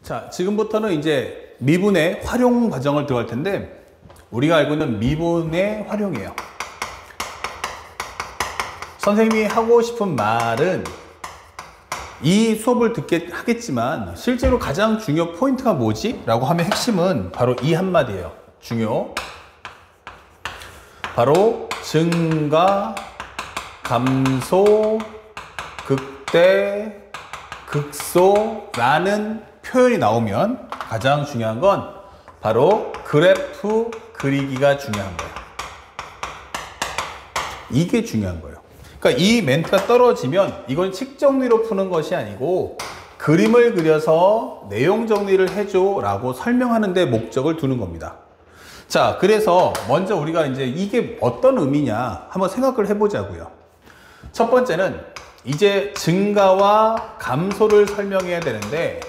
자, 지금부터는 이제 미분의 활용 과정을 들어갈 텐데, 우리가 알고 있는 미분의 활용이에요. 선생님이 하고 싶은 말은 이 수업을 듣게 하겠지만 실제로 가장 중요 포인트가 뭐지? 라고 하면 핵심은 바로 이 한마디예요. 중요. 바로 증가, 감소, 극대, 극소라는 표현이 나오면 가장 중요한 건 바로 그래프 그리기가 중요한 거예요. 이게 중요한 거예요. 그러니까 이 멘트가 떨어지면 이건 식 정리로 푸는 것이 아니고 그림을 그려서 내용 정리를 해줘 라고 설명하는 데 목적을 두는 겁니다. 자, 그래서 먼저 우리가 이제 이게 어떤 의미냐 한번 생각을 해보자고요. 첫 번째는 이제 증가와 감소를 설명해야 되는데,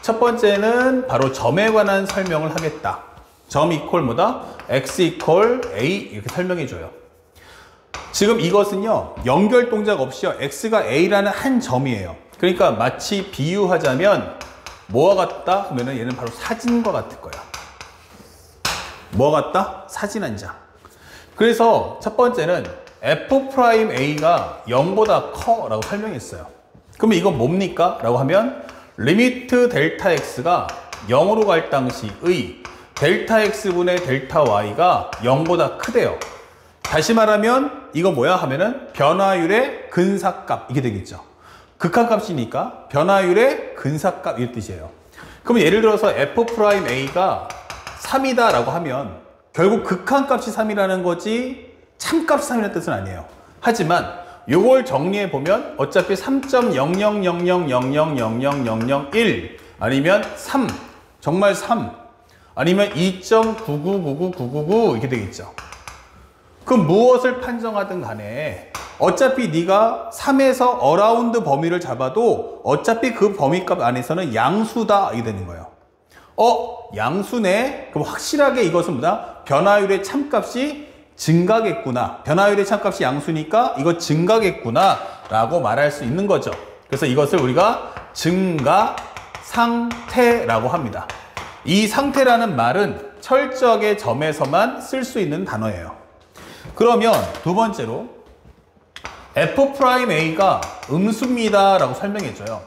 첫 번째는 바로 점에 관한 설명을 하겠다. 점 이퀄 뭐다? x 이퀄 a 이렇게 설명해 줘요. 지금 이것은요, 연결 동작 없이요, x가 a라는 한 점이에요. 그러니까 마치 비유하자면 뭐와 같다? 그러면은 얘는 바로 사진과 같을 거야. 뭐와 같다? 사진 한 장. 그래서 첫 번째는 f'a가 0보다 커 라고 설명했어요. 그러면 이건 뭡니까? 라고 하면 리미트 델타 x가 0으로 갈 당시의 델타 x분의 델타 y가 0보다 크대요. 다시 말하면 이거 뭐야 하면은 변화율의 근사값 이게 되겠죠. 극한값이니까 변화율의 근사값 이 뜻이에요. 그러면 예를 들어서 f'a가 3이다 라고 하면 결국 극한값이 3이라는 거지 참값이 3이라는 뜻은 아니에요. 하지만 요걸 정리해 보면 어차피 3.00000000001 아니면 3 정말 3 아니면 2.9999999 이렇게 되겠죠. 그럼 무엇을 판정하든 간에 어차피 네가 3에서 어라운드 범위를 잡아도 어차피 그 범위값 안에서는 양수다 이게 되는 거예요. 양수네? 그럼 확실하게 이것은 뭐다? 변화율의 참값이 증가겠구나. 변화율의 참값이 양수니까 이거 증가겠구나 라고 말할 수 있는 거죠. 그래서 이것을 우리가 증가 상태라고 합니다. 이 상태라는 말은 철저하게 점에서만 쓸 수 있는 단어예요. 그러면 두 번째로 f'a가 음수입니다 라고 설명해줘요.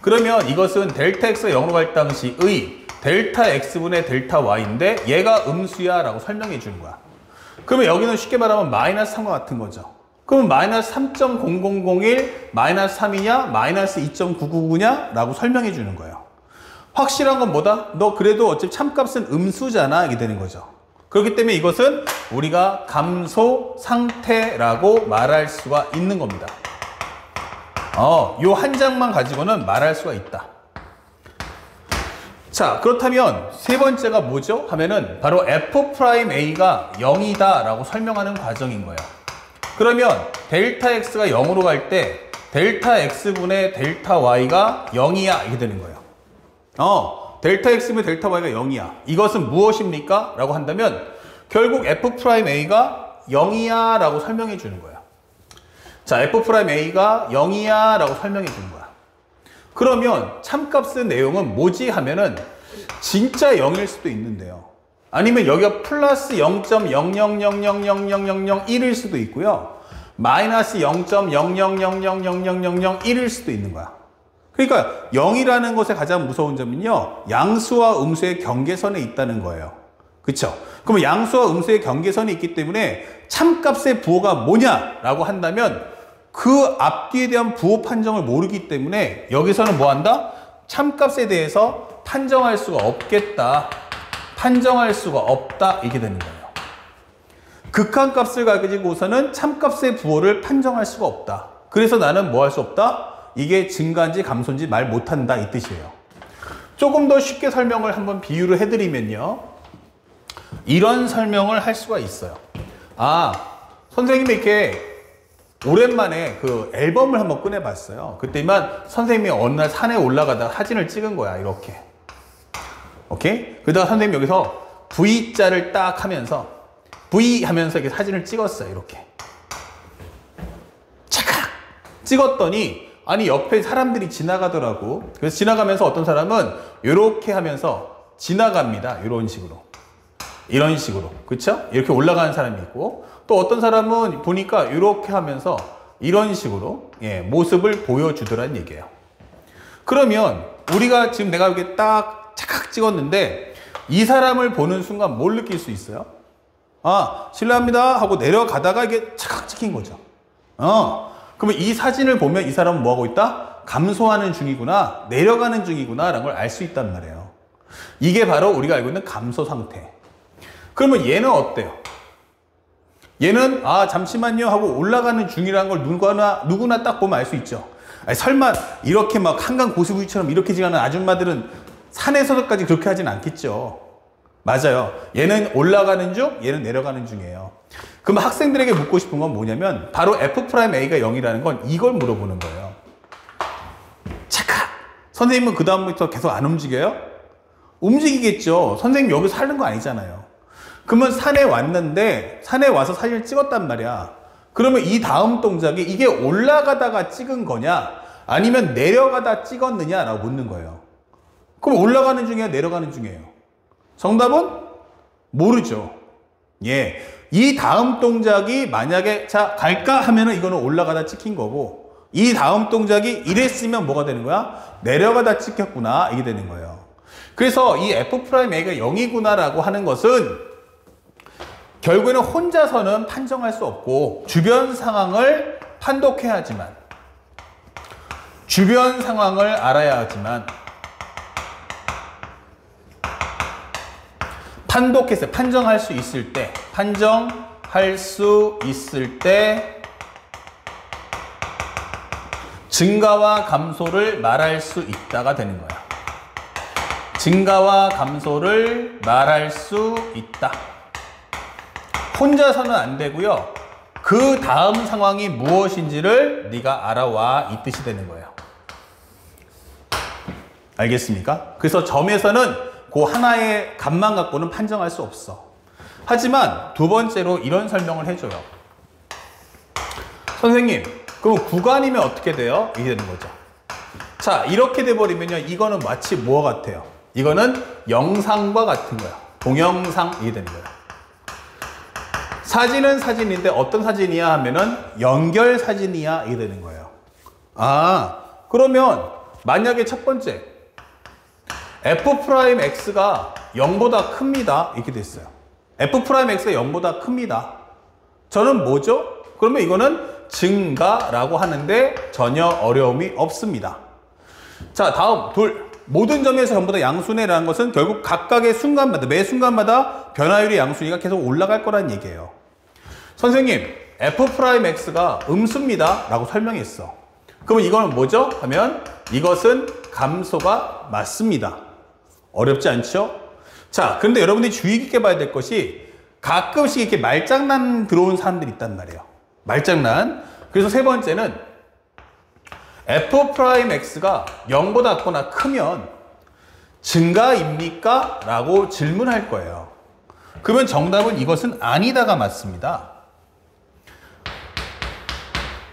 그러면 이것은 델타 x가 0으로 갈 당시의 델타 x분의 델타 y인데 얘가 음수야 라고 설명해 주는 거야. 그러면 여기는 쉽게 말하면 마이너스 3과 같은 거죠. 그러면 마이너스 3.0001 마이너스 3이냐 마이너스 2.999냐 라고 설명해 주는 거예요. 확실한 건 뭐다? 너 그래도 어차피 참값은 음수잖아 이게 되는 거죠. 그렇기 때문에 이것은 우리가 감소 상태라고 말할 수가 있는 겁니다. 요 한 장만 가지고는 말할 수가 있다. 자, 그렇다면 세 번째가 뭐죠? 하면은 바로 f'a가 0이다 라고 설명하는 과정인 거예요. 그러면 델타 x가 0으로 갈 때 델타 x분의 델타 y가 0이야 이게 되는 거예요. 델타 x분의 델타 y가 0이야. 이것은 무엇입니까? 라고 한다면 결국 f'a가 0이야 라고 설명해 주는 거예요. 자, f'a가 0이야 라고 설명해 주는 거야. 그러면 참값의 내용은 뭐지 하면은 진짜 0일 수도 있는데요. 아니면 여기가 플러스 0.000000001일 수도 있고요. 마이너스 0.000000001일 수도 있는 거야. 그러니까 0이라는 것의 가장 무서운 점은요, 양수와 음수의 경계선에 있다는 거예요. 그쵸? 그러면 양수와 음수의 경계선이 있기 때문에 참값의 부호가 뭐냐라고 한다면 그 앞뒤에 대한 부호 판정을 모르기 때문에 여기서는 뭐 한다? 참값에 대해서 판정할 수가 없겠다. 판정할 수가 없다. 이게 되는 거예요. 극한값을 가지고서는 참값의 부호를 판정할 수가 없다. 그래서 나는 뭐 할 수 없다? 이게 증가인지 감소인지 말 못한다 이 뜻이에요. 조금 더 쉽게 설명을 한번 비유를 해드리면요, 이런 설명을 할 수가 있어요. 선생님이 이렇게 오랜만에 그 앨범을 한번 꺼내봤어요. 그때만 선생님이 어느 날 산에 올라가다가 사진을 찍은 거야. 이렇게. 오케이? 그러다가 선생님이 여기서 V자를 딱 하면서 V 하면서 이렇게 사진을 찍었어요. 이렇게. 착각! 찍었더니 아니 옆에 사람들이 지나가더라고. 그래서 지나가면서 어떤 사람은 이렇게 하면서 지나갑니다. 이런 식으로. 이런 식으로. 그쵸? 이렇게 올라가는 사람이 있고 또 어떤 사람은 보니까 이렇게 하면서 이런 식으로 모습을 보여주더란 얘기예요. 그러면 우리가 지금 내가 이렇게 딱 착각 찍었는데 이 사람을 보는 순간 뭘 느낄 수 있어요? 아, 실례합니다 하고 내려가다가 이게 착각 찍힌 거죠. 그러면 이 사진을 보면 이 사람은 뭐 하고 있다? 감소하는 중이구나, 내려가는 중이구나 라는 걸 알 수 있단 말이에요. 이게 바로 우리가 알고 있는 감소 상태. 그러면 얘는 어때요? 얘는 아 잠시만요 하고 올라가는 중이라는 걸 누구나 딱 보면 알 수 있죠. 아니, 설마 이렇게 막 한강 고수부위처럼 이렇게 지나는 아줌마들은 산에서까지 그렇게 하진 않겠죠. 맞아요. 얘는 올라가는 중, 얘는 내려가는 중이에요. 그럼 학생들에게 묻고 싶은 건 뭐냐면 바로 F'A가 0이라는 건 이걸 물어보는 거예요. 착각! 선생님은 그 다음부터 계속 안 움직여요? 움직이겠죠. 선생님 여기 사는 거 아니잖아요. 그러면 산에 왔는데 산에 와서 사진을 찍었단 말이야. 그러면 이 다음 동작이 이게 올라가다가 찍은 거냐 아니면 내려가다 찍었느냐라고 묻는 거예요. 그럼 올라가는 중이야 내려가는 중이에요? 정답은 모르죠. 예, 이 다음 동작이 만약에 자 갈까 하면은 이거는 올라가다 찍힌 거고 이 다음 동작이 이랬으면 뭐가 되는 거야? 내려가다 찍혔구나 이게 되는 거예요. 그래서 이 F'A가 0이구나 라고 하는 것은 결국에는 혼자서는 판정할 수 없고 주변 상황을 판독해야 하지만 주변 상황을 알아야 하지만 판정할 수 있을 때 증가와 감소를 말할 수 있다가 되는 거야. 증가와 감소를 말할 수 있다. 혼자서는 안 되고요. 그 다음 상황이 무엇인지를 네가 알아와 이 뜻이 되는 거예요. 알겠습니까? 그래서 점에서는 그 하나의 값만 갖고는 판정할 수 없어. 하지만 두 번째로 이런 설명을 해줘요. 선생님, 그럼 구간이면 어떻게 돼요? 이게 되는 거죠. 자, 이렇게 돼버리면요. 이거는 마치 뭐와 같아요? 이거는 영상과 같은 거야. 동영상 이게 되는 거야. 사진은 사진인데 어떤 사진이야 하면은 연결 사진이야 이게 되는 거예요. 아, 그러면 만약에 첫 번째 F'X가 0보다 큽니다 이렇게 됐어요. F'X가 0보다 큽니다. 저는 뭐죠? 그러면 이거는 증가라고 하는데 전혀 어려움이 없습니다. 자, 다음 둘. 모든 점에서 전부 다 양순이라는 것은 결국 각각의 순간마다 매 순간마다 변화율의 양순위가 계속 올라갈 거란 얘기예요. 선생님, F'X가 음수입니다 라고 설명했어. 그러면 이거는 뭐죠? 하면 이것은 감소가 맞습니다. 어렵지 않죠? 자, 그런데 여러분들이 주의 깊게 봐야 될 것이 가끔씩 이렇게 말장난 들어온 사람들이 있단 말이에요. 말장난. 그래서 세 번째는 F'X가 0보다 작거나 크면 증가입니까? 라고 질문할 거예요. 그러면 정답은 이것은 아니다가 맞습니다.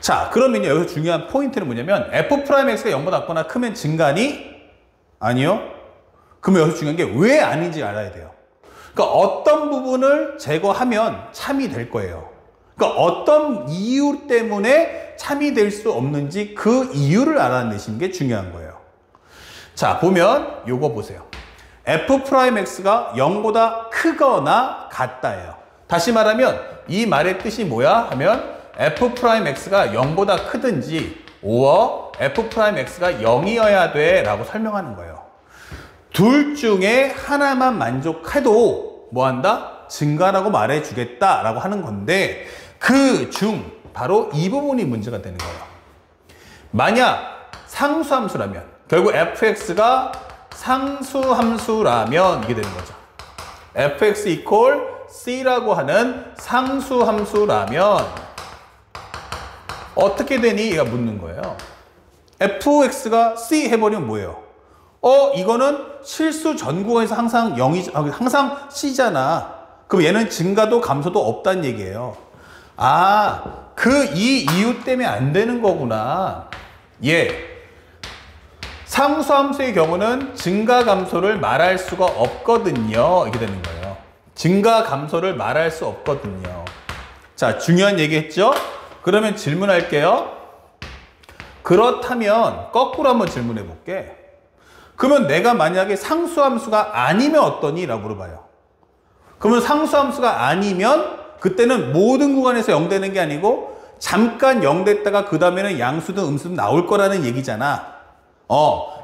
자, 그러면요, 여기서 중요한 포인트는 뭐냐면 F'X가 0보다 작거나 크면 증가니? 아니요. 그러면 여기서 중요한 게 왜 아닌지 알아야 돼요. 그러니까 어떤 부분을 제거하면 참이 될 거예요. 그러니까 어떤 이유 때문에 참이 될 수 없는지 그 이유를 알아내시는 게 중요한 거예요. 자, 보면 요거 보세요. F'X가 0보다 크거나 같다예요. 다시 말하면 이 말의 뜻이 뭐야? 하면 F'X가 0보다 크든지 or F'X가 0이어야 돼 라고 설명하는 거예요. 둘 중에 하나만 만족해도 뭐한다? 증가라고 말해주겠다 라고 하는 건데 그 중 바로 이 부분이 문제가 되는 거예요. 만약 상수함수라면 결국 fx가 상수함수라면 이게 되는 거죠. fx equal c라고 하는 상수함수라면 어떻게 되니? 얘가 묻는 거예요. fx가 c 해버리면 뭐예요? 이거는 실수 전 구간에서 항상 0이, 항상 c잖아. 그럼 얘는 증가도 감소도 없다는 얘기예요. 아, 그 이 이유 때문에 안 되는 거구나. 예. 상수함수의 경우는 증가 감소를 말할 수가 없거든요. 이렇게 되는 거예요. 증가 감소를 말할 수 없거든요. 자, 중요한 얘기 했죠? 그러면 질문할게요. 그렇다면 거꾸로 한번 질문해 볼게. 그러면 내가 만약에 상수함수가 아니면 어떠니? 라고 물어봐요. 그러면 상수함수가 아니면 그때는 모든 구간에서 0 되는 게 아니고 잠깐 0 됐다가 그 다음에는 양수든 음수든 나올 거라는 얘기잖아.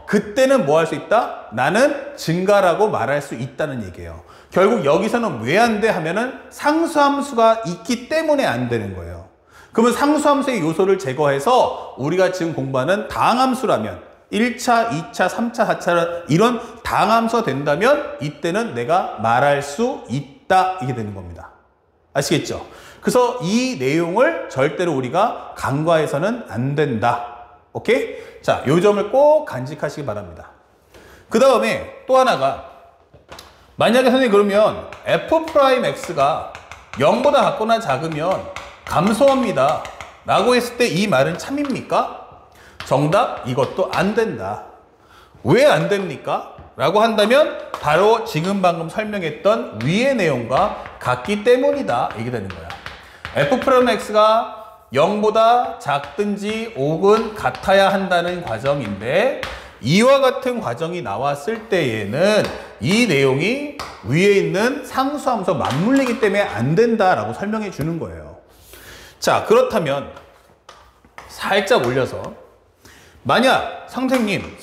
그때는 뭐 할 수 있다? 나는 증가라고 말할 수 있다는 얘기예요. 결국 여기서는 왜 안 돼? 하면은 상수함수가 있기 때문에 안 되는 거예요. 그러면 상수함수의 요소를 제거해서 우리가 지금 공부하는 다항함수라면 1차, 2차, 3차, 4차 이런 다항함수가 된다면 이때는 내가 말할 수 있다. 이게 되는 겁니다. 아시겠죠? 그래서 이 내용을 절대로 우리가 간과해서는 안 된다. 오케이? 자, 요 점을 꼭 간직하시기 바랍니다. 그 다음에 또 하나가 만약에 선생님 그러면 f'x가 0보다 작거나 작으면 감소합니다 라고 했을 때 이 말은 참입니까? 정답, 이것도 안 된다. 왜 안 됩니까? 라고 한다면 바로 지금 방금 설명했던 위의 내용과 같기 때문이다. 이게 되는 거야. f'x가 0보다 작든지 혹은 같아야 한다는 과정인데 이와 같은 과정이 나왔을 때에는 이 내용이 위에 있는 상수함수와 맞물리기 때문에 안 된다라고 설명해 주는 거예요. 자, 그렇다면 살짝 올려서 만약 선생님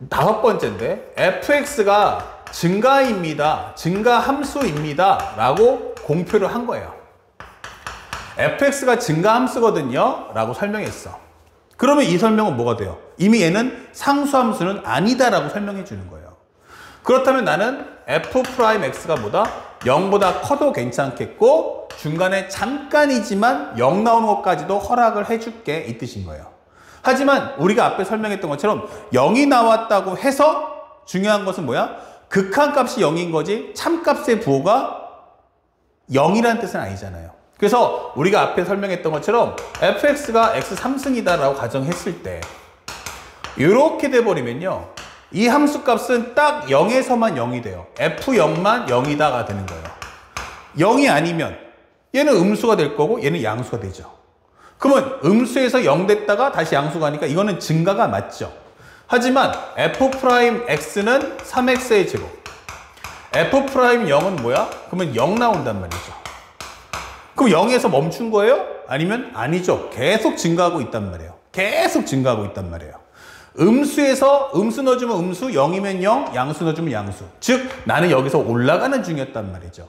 5번째인데 fx가 증가입니다. 증가함수입니다. 라고 공표를 한 거예요. fx가 증가함수거든요. 라고 설명했어. 그러면 이 설명은 뭐가 돼요? 이미 얘는 상수함수는 아니다. 라고 설명해 주는 거예요. 그렇다면 나는 f'x가 뭐다? 0보다 커도 괜찮겠고 중간에 잠깐이지만 0 나오는 것까지도 허락을 해줄게. 이 뜻인 거예요. 하지만 우리가 앞에 설명했던 것처럼 0이 나왔다고 해서 중요한 것은 뭐야? 극한값이 0인 거지 참값의 부호가 0이라는 뜻은 아니잖아요. 그래서 우리가 앞에 설명했던 것처럼 fx가 x 3승이다 라고 가정했을 때 이렇게 돼버리면요. 이 함수값은 딱 0에서만 0이 돼요. f0만 0이다가 되는 거예요. 0이 아니면 얘는 음수가 될 거고 얘는 양수가 되죠. 그러면 음수에서 0 됐다가 다시 양수가 하니까 이거는 증가가 맞죠. 하지만 f'x는 3x의 제곱 f'0은 뭐야? 그러면 0 나온단 말이죠. 그럼 0에서 멈춘 거예요? 아니면 아니죠. 계속 증가하고 있단 말이에요. 계속 증가하고 있단 말이에요. 음수에서 음수 넣어주면 음수, 0이면 0, 양수 넣어주면 양수. 즉 나는 여기서 올라가는 중이었단 말이죠.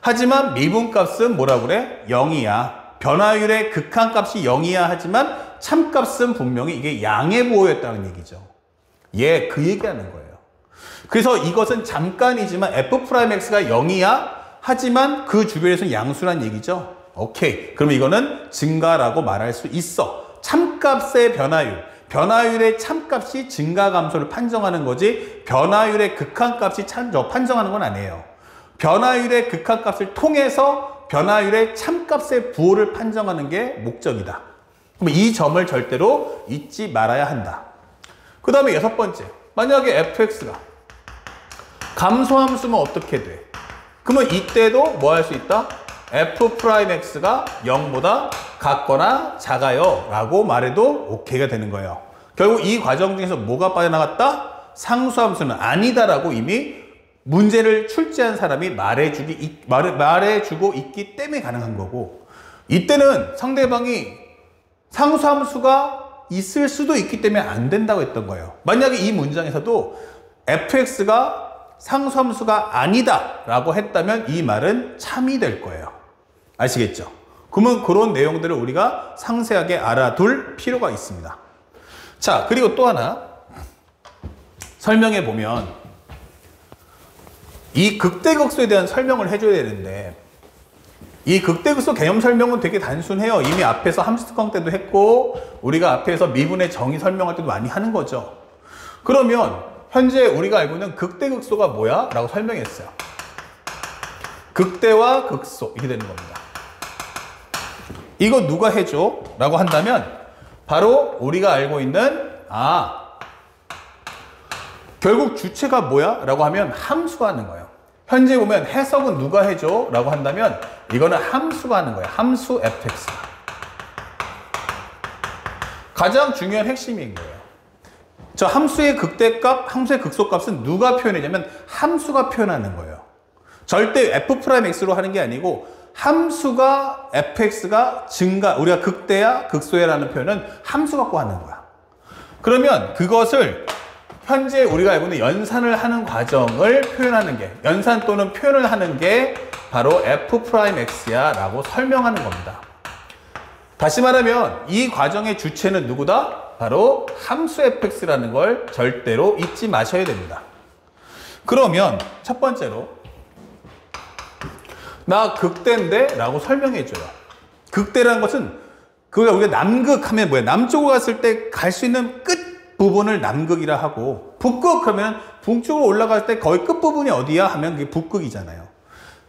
하지만 미분값은 뭐라고 그래? 0이야. 변화율의 극한값이 0이야 하지만 참값은 분명히 이게 양의 부호였다는 얘기죠. 예, 그 얘기하는 거예요. 그래서 이것은 잠깐이지만 f'x가 0이야 하지만 그 주변에서는 양수란 얘기죠. 오케이. 그럼 이거는 증가라고 말할 수 있어. 참값의 변화율. 변화율의 참값이 증가 감소를 판정하는 거지 변화율의 극한값이 판정하는 건 아니에요. 변화율의 극한값을 통해서 변화율의 참값의 부호를 판정하는 게 목적이다. 그럼 이 점을 절대로 잊지 말아야 한다. 그 다음에 6번째. 만약에 fx가 감소함수면 어떻게 돼? 그러면 이때도 뭐 할 수 있다? f'x가 0보다 같거나 작아요 라고 말해도 오케이가 되는 거예요. 결국 이 과정 중에서 뭐가 빠져나갔다? 상수함수는 아니다 라고 이미 문제를 출제한 사람이 말해주고 있기 때문에 가능한 거고 이때는 상대방이 상수함수가 있을 수도 있기 때문에 안 된다고 했던 거예요. 만약에 이 문장에서도 fx가 상수함수가 아니다 라고 했다면 이 말은 참이 될 거예요. 아시겠죠? 그러면 그런 내용들을 우리가 상세하게 알아둘 필요가 있습니다. 자, 그리고 또 하나 설명해 보면 이 극대극소에 대한 설명을 해줘야 되는데 이 극대극소 개념 설명은 되게 단순해요. 이미 앞에서 함수특강 때도 했고 우리가 앞에서 미분의 정의 설명할 때도 많이 하는 거죠. 그러면 현재 우리가 알고 있는 극대극소가 뭐야? 라고 설명했어요. 극대와 극소 이렇게 되는 겁니다. 이거 누가 해줘? 라고 한다면 바로 우리가 알고 있는 결국 주체가 뭐야? 라고 하면 함수가 하는 거예요. 현재 보면 해석은 누가 해줘? 라고 한다면 이거는 함수가 하는 거예요. 함수 fx. 가장 중요한 핵심인 거예요. 저 함수의 극대값, 함수의 극소값은 누가 표현하냐면 함수가 표현하는 거예요. 절대 f'x로 하는 게 아니고 함수가 fx가 증가, 우리가 극대야 극소야 라는 표현은 함수 갖고 하는 거야. 그러면 그것을 현재 우리가 알고 있는 연산을 하는 과정을 표현하는 게, 연산 또는 표현을 하는 게 바로 f'x야 라고 설명하는 겁니다. 다시 말하면 이 과정의 주체는 누구다? 바로 함수 fx라는 걸 절대로 잊지 마셔야 됩니다. 그러면 첫 번째로 나 극대인데 라고 설명해줘요. 극대라는 것은 우리가 남극하면 뭐야? 남쪽으로 갔을 때 갈 수 있는 끝 부분을 남극이라 하고, 북극 하면 북쪽으로 올라갈 때 거의 끝부분이 어디야? 하면 그게 북극이잖아요.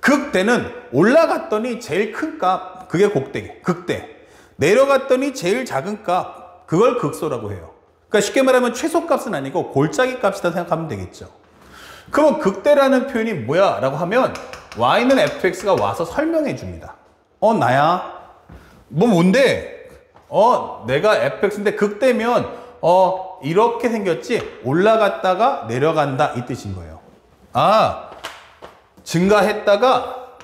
극대는 올라갔더니 제일 큰 값, 그게 극대. 내려갔더니 제일 작은 값, 그걸 극소라고 해요. 그러니까 쉽게 말하면 최소값은 아니고 골짜기 값이다 생각하면 되겠죠. 그러면 극대라는 표현이 뭐야? 라고 하면 y는 fx가 와서 설명해 줍니다. 나야? 뭔데? 내가 fx인데 극대면 이렇게 생겼지 올라갔다가 내려간다 이 뜻인 거예요. 증가했다가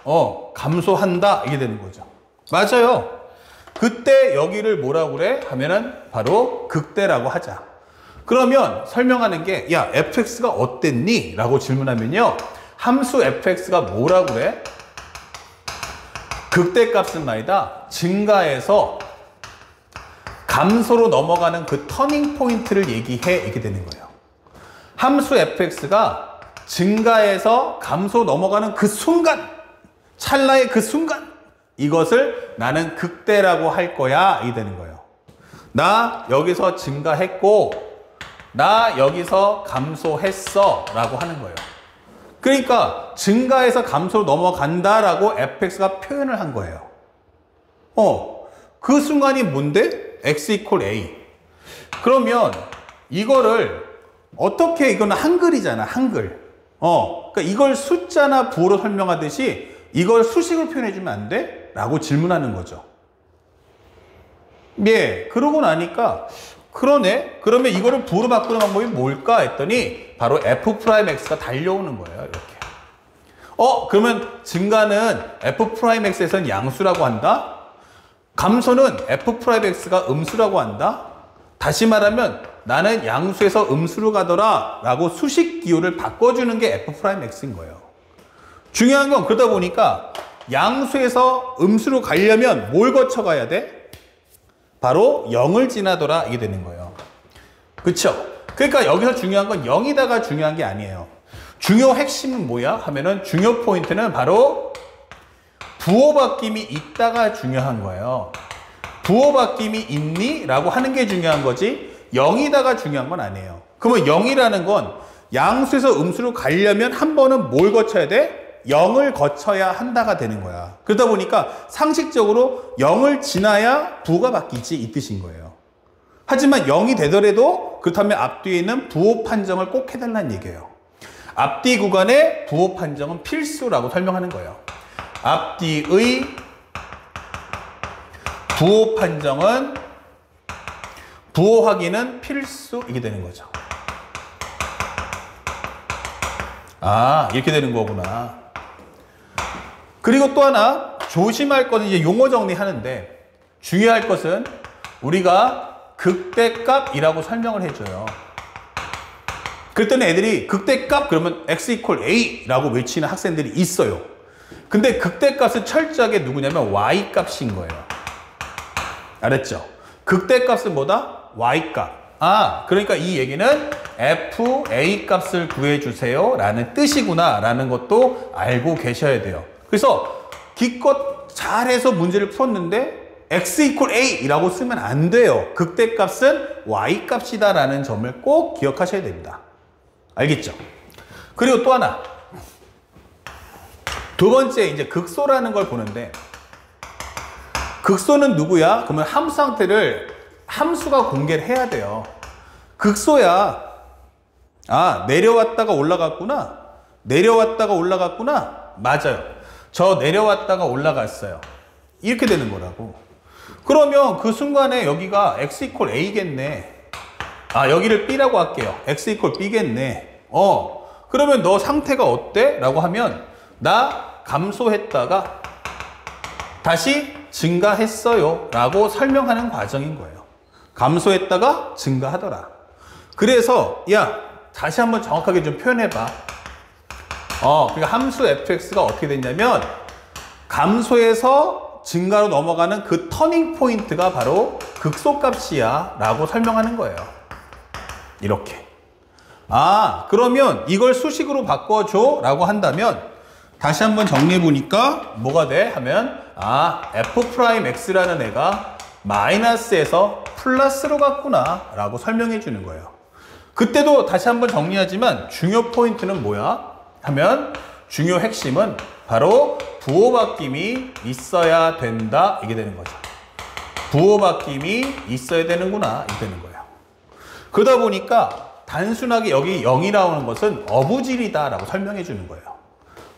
감소한다 이게 되는 거죠. 맞아요. 그때 여기를 뭐라고 그래? 하면은 바로 극대라고 하자. 그러면 설명하는 게 야 fx가 어땠니? 라고 질문하면요. 함수 fx가 뭐라고 그래? 극대값은 말이다. 증가해서 감소로 넘어가는 그 터닝 포인트를 얘기해 이렇게 되는 거예요. 함수 fx가 증가해서 감소 넘어가는 그 순간, 찰나의 그 순간, 이것을 나는 극대라고 할 거야 이게 되는 거예요. 나 여기서 증가했고 나 여기서 감소했어 라고 하는 거예요. 그러니까 증가해서 감소로 넘어간다 라고 fx가 표현을 한 거예요. 그 순간이 뭔데? x equal a. 그러면 이거를 어떻게, 이거는 한글이잖아, 한글. 그러니까 이걸 숫자나 부호로 설명하듯이 이걸 수식으로 표현해 주면 안 돼? 라고 질문하는 거죠. 예, 그러고 나니까 그러네? 그러면 이거를 부호로 바꾸는 방법이 뭘까? 했더니 바로 f'x가 달려오는 거예요. 이렇게. 그러면 증가는 f'x에서는 양수라고 한다? 감소는 f'x가 음수라고 한다? 다시 말하면 나는 양수에서 음수로 가더라 라고 수식 기호를 바꿔주는 게 f'x인 거예요. 중요한 건 그러다 보니까 양수에서 음수로 가려면 뭘 거쳐가야 돼? 바로 0을 지나더라 이게 되는 거예요. 그쵸? 그러니까 여기서 중요한 건 0이다가 중요한 게 아니에요. 중요 핵심은 뭐야? 하면은 중요 포인트는 바로 부호 바뀜이 있다가 중요한 거예요. 부호 바뀜이 있니? 라고 하는 게 중요한 거지 0이다가 중요한 건 아니에요. 그러면 0이라는 건 양수에서 음수로 가려면 한 번은 뭘 거쳐야 돼? 0을 거쳐야 한다가 되는 거야. 그러다 보니까 상식적으로 0을 지나야 부호가 바뀌지 이 뜻인 거예요. 하지만 0이 되더라도 그렇다면 앞뒤에 있는 부호 판정을 꼭 해달라는 얘기예요. 앞뒤 구간의 부호 판정은 필수라고 설명하는 거예요. 앞뒤의 부호 판정은, 부호 확인은 필수 이게 되는 거죠. 이렇게 되는 거구나. 그리고 또 하나 조심할 것은 이제 용어 정리하는데 중요할 것은 우리가 극대값이라고 설명을 해줘요. 그랬더니 애들이 극대값 그러면 x equal a 라고 외치는 학생들이 있어요. 근데 극대값은 철저하게 누구냐면 y 값인 거예요. 알았죠? 극대값은 뭐다? y 값. 그러니까 이 얘기는 fa 값을 구해주세요 라는 뜻이구나 라는 것도 알고 계셔야 돼요. 그래서 기껏 잘해서 문제를 풀었는데 x equal a 라고 쓰면 안 돼요. 극대값은 y 값이다 라는 점을 꼭 기억하셔야 됩니다. 알겠죠? 그리고 또 하나, 두 번째 이제 극소라는 걸 보는데 극소는 누구야? 그러면 함수 상태를 함수가 공개를 해야 돼요. 극소야. 아, 내려왔다가 올라갔구나. 내려왔다가 올라갔구나. 맞아요. 저 내려왔다가 올라갔어요. 이렇게 되는 거라고. 그러면 그 순간에 여기가 x 이퀄 a겠네. 아, 여기를 b라고 할게요. x 이퀄 b겠네. 그러면 너 상태가 어때? 라고 하면 나 감소했다가 다시 증가했어요. 라고 설명하는 과정인 거예요. 감소했다가 증가하더라. 그래서 야, 다시 한번 정확하게 좀 표현해봐. 그러니까 함수 fx가 어떻게 됐냐면 감소해서 증가로 넘어가는 그 터닝 포인트가 바로 극소값이야 라고 설명하는 거예요. 이렇게. 아, 그러면 이걸 수식으로 바꿔줘 라고 한다면 다시 한번 정리해 보니까 뭐가 돼? 하면 f'x라는 애가 마이너스에서 플러스로 갔구나 라고 설명해 주는 거예요. 그때도 다시 한번 정리하지만 중요 포인트는 뭐야? 하면 중요 핵심은 바로 부호바뀜이 있어야 된다 이게 되는 거죠. 부호바뀜이 있어야 되는구나 이게 되는 거예요. 그러다 보니까 단순하게 여기 0이 나오는 것은 어부질이다 라고 설명해 주는 거예요.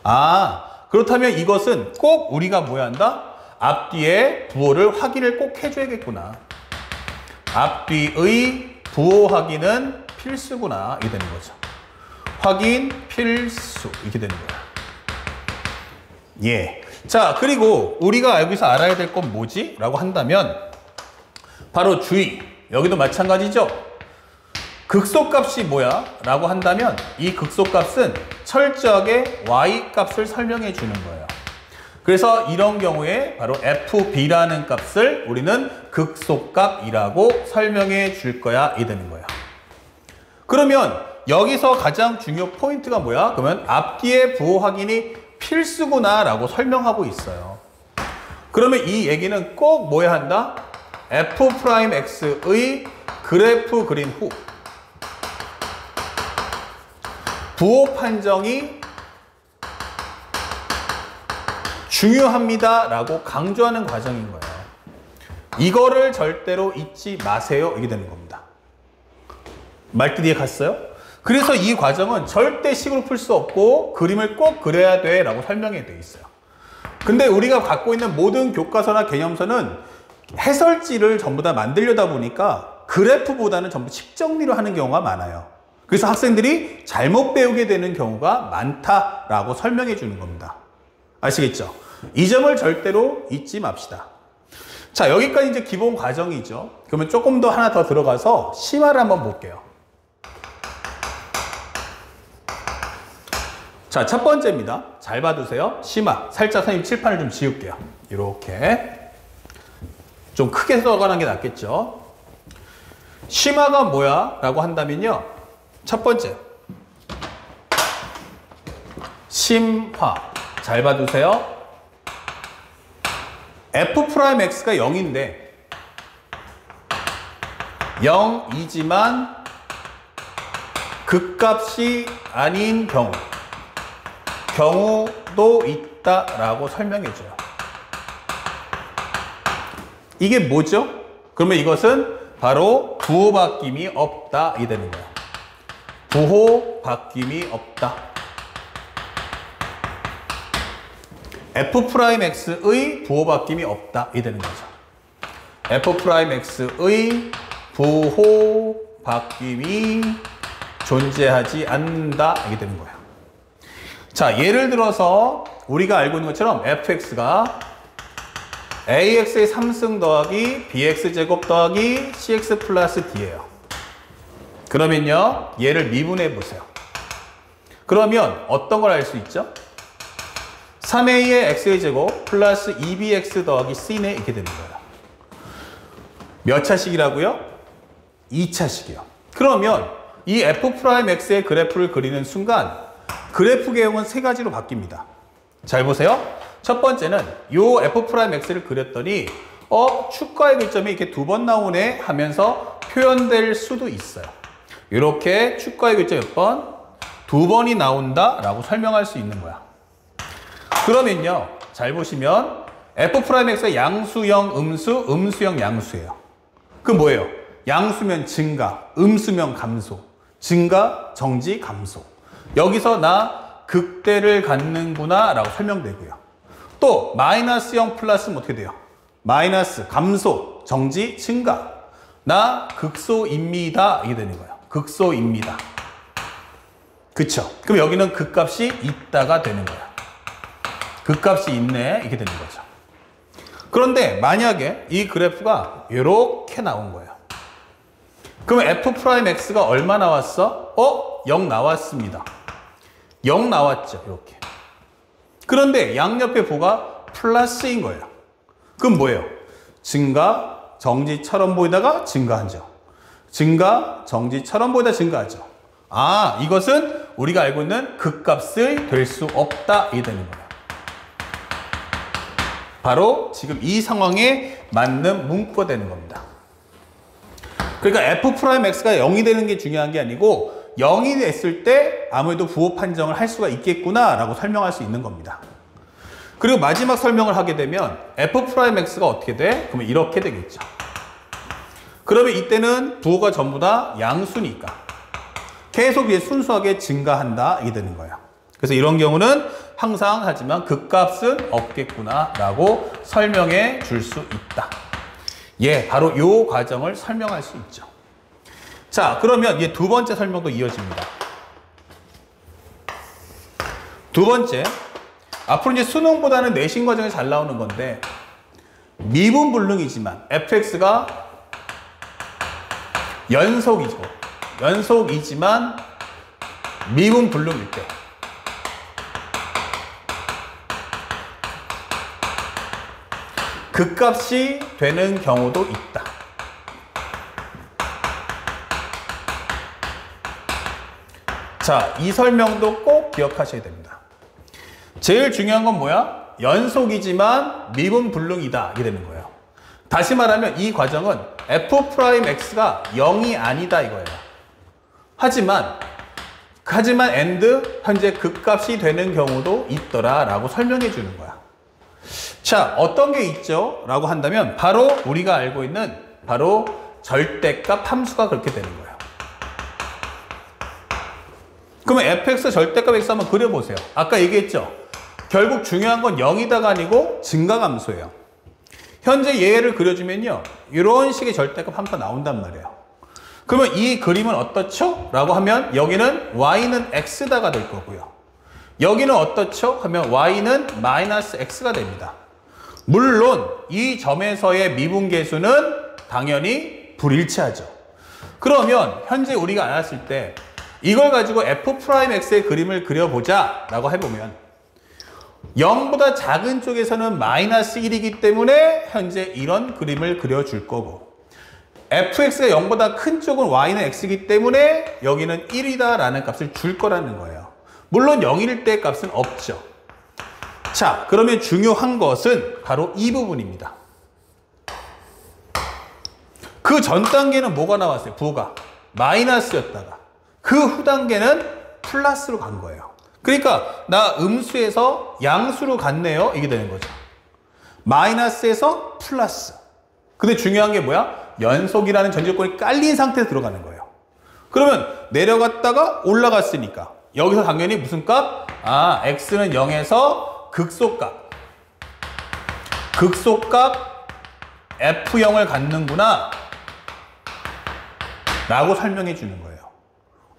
아, 그렇다면 이것은 꼭 우리가 뭐야 한다? 앞뒤의 부호를 확인을 꼭 해줘야겠구나. 앞뒤의 부호 확인은 필수구나 이게 되는 거죠. 확인 필수 이렇게 되는 거예요. 예. 자, 그리고 우리가 여기서 알아야 될 건 뭐지? 라고 한다면 바로 주의. 여기도 마찬가지죠. 극소값이 뭐야? 라고 한다면 이 극소값은 철저하게 y값을 설명해 주는 거예요. 그래서 이런 경우에 바로 fb라는 값을 우리는 극소값이라고 설명해 줄 거야 이 되는 거예요. 그러면 여기서 가장 중요 포인트가 뭐야? 그러면 앞뒤의 부호 확인이 필수구나 라고 설명하고 있어요. 그러면 이 얘기는 꼭 뭐야 한다? f'x의 그래프 그린 후 부호 판정이 중요합니다 라고 강조하는 과정인 거예요. 이거를 절대로 잊지 마세요 이게 되는 겁니다. 말뜻 이해 갔어요? 그래서 이 과정은 절대 식으로 풀 수 없고 그림을 꼭 그려야 돼 라고 설명이 되어 있어요. 근데 우리가 갖고 있는 모든 교과서나 개념서는 해설지를 전부 다 만들려다 보니까 그래프보다는 전부 식정리로 하는 경우가 많아요. 그래서 학생들이 잘못 배우게 되는 경우가 많다라고 설명해 주는 겁니다. 아시겠죠? 이 점을 절대로 잊지 맙시다. 자, 여기까지 이제 기본 과정이죠. 그러면 조금 더 하나 더 들어가서 심화를 한번 볼게요. 자, 첫 번째입니다. 잘 봐두세요. 심화. 살짝 선생님 칠판을 좀 지울게요. 이렇게. 좀 크게 써가는 게 낫겠죠. 심화가 뭐야? 라고 한다면요. 첫 번째. 심화. 잘 봐두세요. f'x가 0인데 0이지만 극값이 아닌 경우도 있다라고 설명해줘요. 이게 뭐죠? 그러면 이것은 바로 부호 바뀜이 없다 이 되는 거예요. 부호 바뀜이 없다. f'x의 부호 바뀜이 없다 이 되는 거죠. f'x의 부호 바뀜이 존재하지 않는다 이게 되는 거예요. 자, 예를 들어서 우리가 알고 있는 것처럼 fx가 ax의 3승 더하기 bx제곱 더하기 cx 플러스 d예요. 그러면요, 얘를 미분해 보세요. 그러면 어떤 걸 알 수 있죠? 3a의 x의 제곱 플러스 2bx 더하기 c네 이렇게 되는 거예요. 몇 차식이라고요? 2차식이요. 그러면 이 f'x의 그래프를 그리는 순간 그래프 개형은 세 가지로 바뀝니다. 잘 보세요. 첫 번째는 요 f'x를 그렸더니 축과의 교점이 이렇게 두 번 나오네 하면서 표현될 수도 있어요. 이렇게 축과의 교점 몇 번? 두 번이 나온다 라고 설명할 수 있는 거야. 그러면요, 잘 보시면 f'x가 양수형 음수, 음수형 양수예요. 그 뭐예요? 양수면 증가, 음수면 감소. 증가, 정지, 감소. 여기서 나 극대를 갖는구나 라고 설명되고요. 또 마이너스 0 플러스는 어떻게 돼요? 마이너스, 감소, 정지, 증가. 나 극소입니다. 이게 되는 거예요. 극소입니다. 그쵸? 그럼 여기는 극값이 있다가 되는 거야. 극값이 있네. 이게 되는 거죠. 그런데 만약에 이 그래프가 이렇게 나온 거예요. 그러면 f'x가 얼마 나왔어? 0 나왔습니다. 0 나왔죠. 이렇게. 그런데 양옆에 부가 플러스인 거예요. 그럼 뭐예요? 증가, 정지처럼 보이다가 증가하죠. 증가, 정지처럼 보이다 증가하죠. 아, 이것은 우리가 알고 있는 극값을 될 수 없다. 이게 되는 거예요. 바로 지금 이 상황에 맞는 문구가 되는 겁니다. 그러니까 f'x가 0이 되는 게 중요한 게 아니고 0이 됐을 때 아무래도 부호 판정을 할 수가 있겠구나 라고 설명할 수 있는 겁니다. 그리고 마지막 설명을 하게 되면 f'x가 어떻게 돼? 그러면 이렇게 되겠죠. 그러면 이때는 부호가 전부 다 양수니까 계속 이제 순수하게 증가한다 이게 되는 거예요. 그래서 이런 경우는 항상 하지만 극값은 없겠구나 라고 설명해 줄 수 있다. 예, 바로 이 과정을 설명할 수 있죠. 자, 그러면 이제 두 번째 설명도 이어집니다. 두 번째, 앞으로 이제 수능보다는 내신 과정이 잘 나오는 건데 미분불능이지만 fx가 연속이지만 미분불능일 때 극값이 되는 경우도 있다. 자, 이 설명도 꼭 기억하셔야 됩니다. 제일 중요한 건 뭐야? 연속이지만 미분불능이다. 이게 되는 거예요. 다시 말하면 이 과정은 f'x가 0이 아니다 이거예요. 하지만 and 현재 극값이 되는 경우도 있더라 라고 설명해 주는 거야. 자, 어떤 게 있죠? 라고 한다면 바로 우리가 알고 있는 바로 절대값 함수가 그렇게 되는 거예요. 그러면 fx 절대값 x 한번 그려보세요. 아까 얘기했죠? 결국 중요한 건 0이다가 아니고 증가함수예요. 현재 얘를 그려주면요, 이런 식의 절대값 함수가 나온단 말이에요. 그러면 이 그림은 어떻죠? 라고 하면 여기는 y는 x다가 될 거고요. 여기는 어떻죠? 하면 y는 마이너스 x가 됩니다. 물론 이 점에서의 미분계수는 당연히 불일치하죠. 그러면 현재 우리가 알았을 때 이걸 가지고 f'x의 그림을 그려보자 라고 해보면 0보다 작은 쪽에서는 마이너스 1이기 때문에 현재 이런 그림을 그려줄 거고 fx가 0보다 큰 쪽은 y는 x이기 때문에 여기는 1이다 라는 값을 줄 거라는 거예요. 물론 0일 때 값은 없죠. 자, 그러면 중요한 것은 바로 이 부분입니다. 그 전 단계는 뭐가 나왔어요? 부호가 마이너스였다가 그 후 단계는 플러스로 간 거예요. 그러니까 나 음수에서 양수로 갔네요. 이게 되는 거죠. 마이너스에서 플러스. 근데 중요한 게 뭐야? 연속이라는 전제조건이 깔린 상태에서 들어가는 거예요. 그러면 내려갔다가 올라갔으니까 여기서 당연히 무슨 값? 아, x는 0에서 극소값 f0을 갖는구나 라고 설명해 주는 거예요.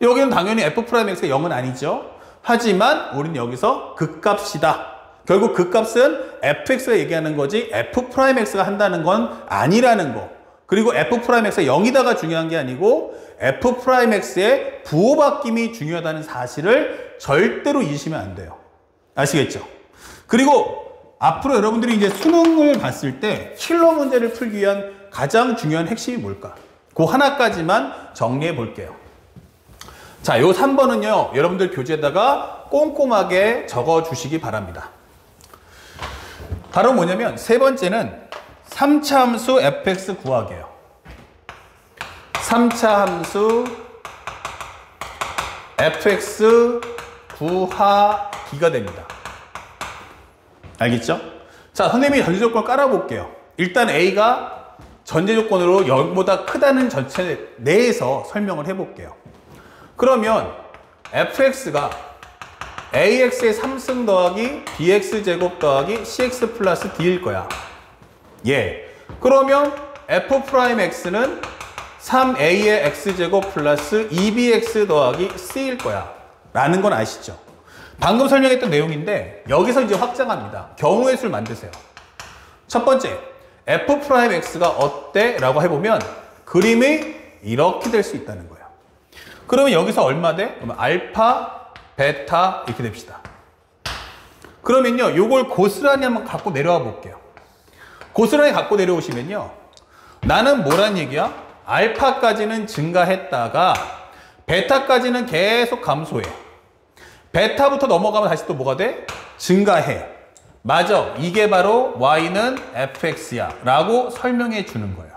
여기는 당연히 f'x가 0은 아니죠. 하지만 우리는 여기서 극값이다. 결국 극값은 fx가 얘기하는 거지 f'x가 한다는 건 아니라는 거. 그리고 f'x가 0이다가 중요한 게 아니고 f'x의 부호 바뀜이 중요하다는 사실을 절대로 잊으시면 안 돼요. 아시겠죠? 그리고 앞으로 여러분들이 이제 수능을 봤을 때 킬러 문제를 풀기 위한 가장 중요한 핵심이 뭘까? 그 하나까지만 정리해 볼게요. 자, 요 3번은요, 여러분들 교재에다가 꼼꼼하게 적어 주시기 바랍니다. 바로 뭐냐면, 세 번째는 3차 함수 fx 구하기예요. 3차 함수 fx 구하기가 됩니다. 알겠죠? 자, 선생님이 전제조건을 깔아볼게요. 일단 a가 전제 조건으로 0보다 크다는 전체 내에서 설명을 해볼게요. 그러면 fx가 ax의 3승 더하기 bx제곱 더하기 cx 플러스 d일 거야. 예. 그러면 f'x는 3a의 x제곱 플러스 2bx 더하기 c일 거야. 라는 건 아시죠? 방금 설명했던 내용인데 여기서 이제 확장합니다. 경우의 수를 만드세요. 첫 번째, f'x가 어때? 라고 해보면 그림이 이렇게 될 수 있다는 거예요. 그러면 여기서 얼마 돼? 그러면 알파, 베타 이렇게 됩시다. 그러면요, 요걸 고스란히 한번 갖고 내려와 볼게요. 고스란히 갖고 내려오시면요, 나는 뭐란 얘기야? 알파까지는 증가했다가 베타까지는 계속 감소해. 베타부터 넘어가면 다시 또 뭐가 돼? 증가해. 맞아. 이게 바로 y는 fx야 라고 설명해 주는 거예요.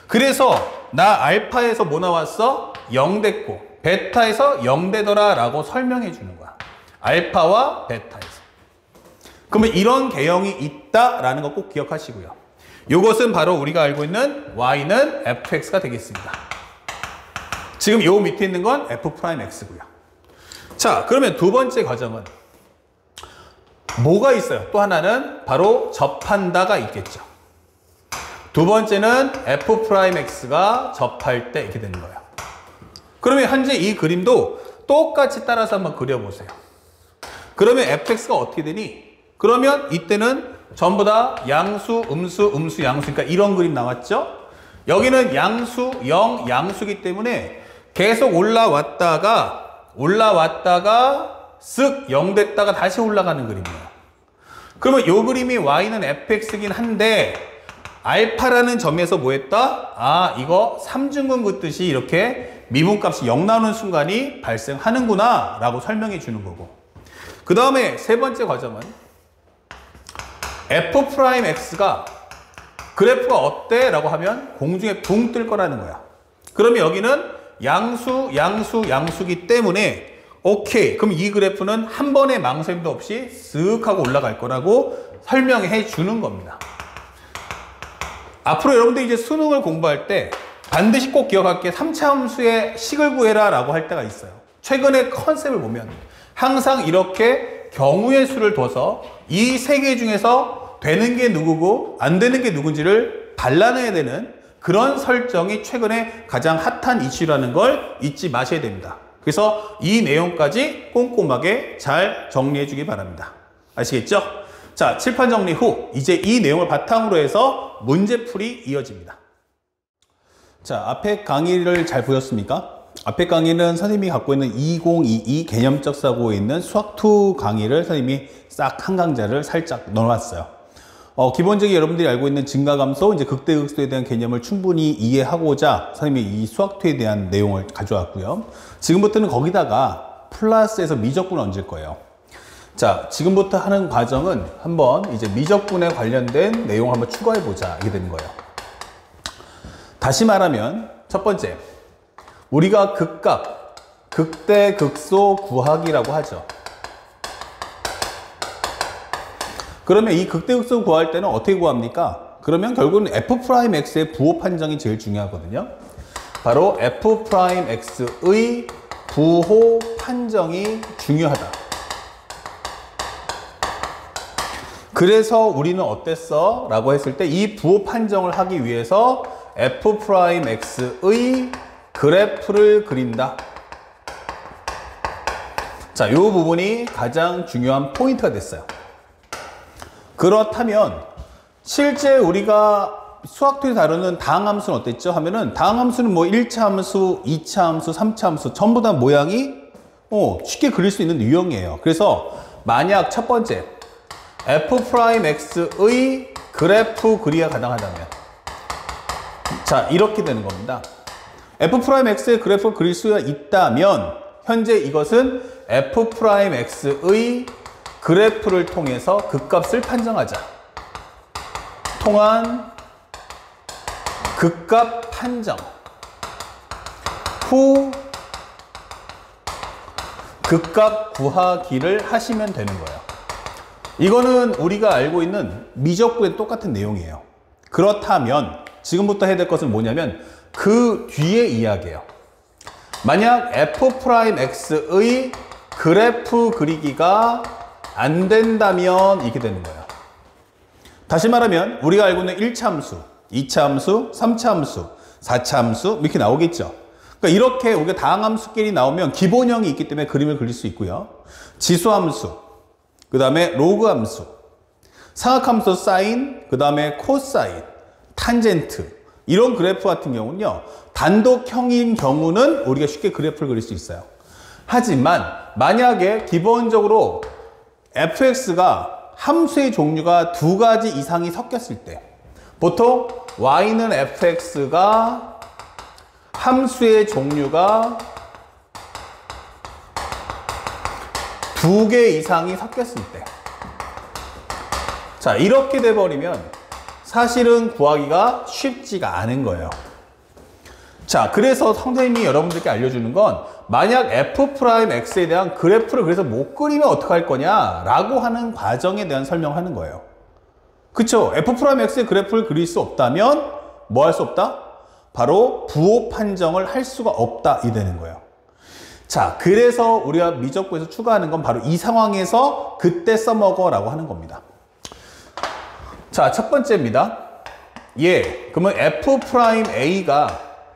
그래서 나 알파에서 뭐 나왔어? 0 됐고 베타에서 0 되더라 라고 설명해 주는 거야. 알파와 베타에서. 그러면 이런 개형이 있다라는 거 꼭 기억하시고요. 이것은 바로 우리가 알고 있는 y는 fx가 되겠습니다. 지금 요 밑에 있는 건 f'x고요. 자, 그러면 두 번째 과정은 뭐가 있어요? 또 하나는 바로 접한다가 있겠죠. 두 번째는 f'x가 접할 때 이렇게 되는 거예요. 그러면 현재 이 그림도 똑같이 따라서 한번 그려보세요. 그러면 fx가 어떻게 되니? 그러면 이때는 전부 다 양수, 음수, 음수, 양수. 그러니까 이런 그림 나왔죠? 여기는 양수, 0, 양수기 때문에 계속 올라왔다가 쓱 0 됐다가 다시 올라가는 그림이에요. 그러면 이 그림이 y는 fx긴 한데 알파라는 점에서 뭐 했다? 아, 이거 삼중근 긋듯이 이렇게 미분값이 0 나오는 순간이 발생하는구나 라고 설명해 주는 거고, 그 다음에 세 번째 과정은 f'x가 그래프가 어때? 라고 하면 공중에 붕 뜰 거라는 거야. 그러면 여기는 양수, 양수, 양수기 때문에 오케이. 그럼 이 그래프는 한 번의 망설임도 없이 쓱 하고 올라갈 거라고 설명해 주는 겁니다. 앞으로 여러분들 이제 수능을 공부할 때 반드시 꼭 기억할 게 3차 함수의 식을 구해라 라고 할 때가 있어요. 최근에 컨셉을 보면 항상 이렇게 경우의 수를 둬서 이 세 개 중에서 되는 게 누구고 안 되는 게 누군지를 발라내야 되는 그런 설정이 최근에 가장 핫한 이슈라는 걸 잊지 마셔야 됩니다. 그래서 이 내용까지 꼼꼼하게 잘 정리해 주기 바랍니다. 아시겠죠? 자, 칠판 정리 후 이제 이 내용을 바탕으로 해서 문제풀이 이어집니다. 자, 앞에 강의를 잘 보셨습니까? 앞에 강의는 선생님이 갖고 있는 2022 개념적 사고에 있는 수학2 강의를 선생님이 싹 한 강좌를 살짝 넣어놨어요. 기본적인 여러분들이 알고 있는 증가감소, 이제 극대극소에 대한 개념을 충분히 이해하고자 선생님이 이 수학2에 대한 내용을 가져왔고요. 지금부터는 거기다가 플러스해서 미적분을 얹을 거예요. 자, 지금부터 하는 과정은 한번 이제 미적분에 관련된 내용을 한번 추가해보자 이게 되는 거예요. 다시 말하면 첫 번째, 우리가 극값, 극대극소 구하기라고 하죠. 그러면 이 극대극소 구할 때는 어떻게 구합니까? 그러면 결국은 f'x의 부호 판정이 제일 중요하거든요. 바로 f'x의 부호 판정이 중요하다. 그래서 우리는 어땠어? 라고 했을 때 이 부호 판정을 하기 위해서 f'x의 그래프를 그린다. 자, 이 부분이 가장 중요한 포인트가 됐어요. 그렇다면 실제 우리가 수학투에 다루는 다항함수는 어땠죠? 하면은 다항함수는 뭐 1차 함수, 2차 함수, 3차 함수 전부 다 모양이 쉽게 그릴 수 있는 유형이에요. 그래서 만약 첫 번째 f'x의 그래프 그리기가 가능하다면, 자, 이렇게 되는 겁니다. f'x의 그래프를 그릴 수가 있다면 현재 이것은 f'x의 그래프를 통해서 극값을 판정하자. 통한 극값 판정 후 극값 구하기를 하시면 되는 거예요. 이거는 우리가 알고 있는 미적분에 똑같은 내용이에요. 그렇다면 지금부터 해야 될 것은 뭐냐면 그 뒤에 이야기예요. 만약 f'x의 그래프 그리기가 안 된다면 이렇게 되는 거예요. 다시 말하면 우리가 알고 있는 1차 함수, 2차 함수, 3차 함수, 4차 함수 이렇게 나오겠죠. 그러니까 이렇게 우리가 다항함수끼리 나오면 기본형이 있기 때문에 그림을 그릴 수 있고요. 지수함수, 그 다음에 로그함수, 상악함수 사인, 그 다음에 코사인, 탄젠트 이런 그래프 같은 경우는요. 단독형인 경우는 우리가 쉽게 그래프를 그릴 수 있어요. 하지만 만약에 기본적으로 fx가 함수의 종류가 두 가지 이상이 섞였을 때 보통 y는 fx가 함수의 종류가 두 개 이상이 섞였을 때 자, 이렇게 돼버리면 사실은 구하기가 쉽지가 않은 거예요. 자, 그래서 선생님이 여러분들께 알려주는 건 만약 f'x에 대한 그래프를 그래서 못 그리면 어떡할 거냐 라고 하는 과정에 대한 설명을 하는 거예요. 그쵸? f'x의 그래프를 그릴 수 없다면 뭐 할 수 없다? 바로 부호 판정을 할 수가 없다 이 되는 거예요. 자, 그래서 우리가 미적분에서 추가하는 건 바로 이 상황에서 그때 써먹어 라고 하는 겁니다. 자, 첫 번째입니다. 예, 그러면 f'a가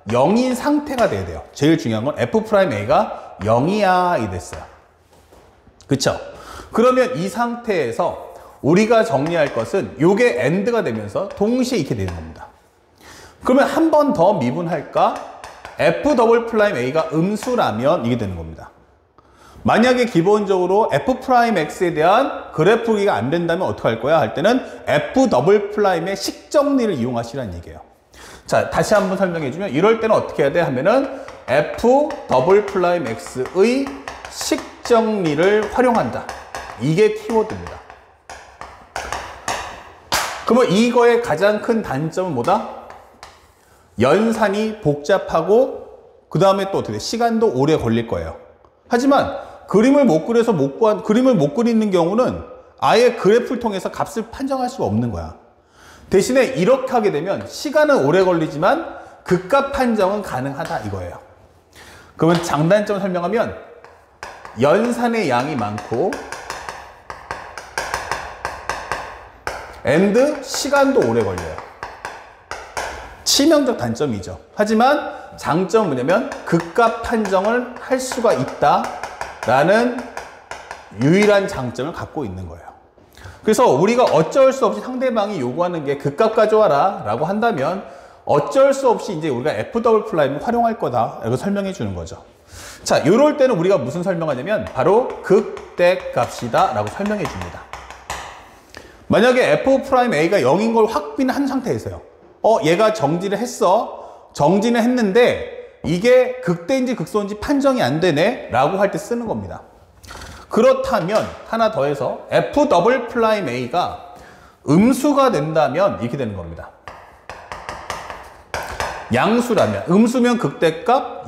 0인 상태가 돼야 돼요. 제일 중요한 건 f'a가 0이야 이 됐어요. 그쵸? 그러면 이 상태에서 우리가 정리할 것은 요게 AND가 되면서 동시에 이렇게 되는 겁니다. 그러면 한 번 더 미분할까? f'a가 음수라면 이게 되는 겁니다. 만약에 기본적으로 f'x에 대한 그래프기가 안 된다면 어떻게 할 거야? 할 때는 f'의 식정리를 이용하시라는 얘기예요. 자, 다시 한번 설명해 주면 이럴 때는 어떻게 해야 돼? 하면은 f'x의 식정리를 활용한다. 이게 키워드입니다. 그러면 이거의 가장 큰 단점은 뭐다? 연산이 복잡하고 그 다음에 또 어떻게 돼? 시간도 오래 걸릴 거예요. 하지만 그림을 못 그려서 그림을 못 그리는 경우는 아예 그래프를 통해서 값을 판정할 수가 없는 거야. 대신에 이렇게 하게 되면 시간은 오래 걸리지만 극값 판정은 가능하다 이거예요. 그러면 장단점을 설명하면 연산의 양이 많고 and 시간도 오래 걸려요. 치명적 단점이죠. 하지만 장점은 뭐냐면 극값 판정을 할 수가 있다라는 유일한 장점을 갖고 있는 거예요. 그래서 우리가 어쩔 수 없이 상대방이 요구하는 게 극값 가져와라 라고 한다면 어쩔 수 없이 이제 우리가 f'을 활용할 거다 라고 설명해 주는 거죠. 자, 요럴 때는 우리가 무슨 설명하냐면 바로 극대값이다 라고 설명해 줍니다. 만약에 f'a가 0인 걸 확인한 상태에서요. 얘가 정지를 했어. 정지는 했는데 이게 극대인지 극소인지 판정이 안 되네 라고 할 때 쓰는 겁니다. 그렇다면 하나 더해서 f'a가 음수가 된다면 이렇게 되는 겁니다. 양수라면, 음수면 극대값,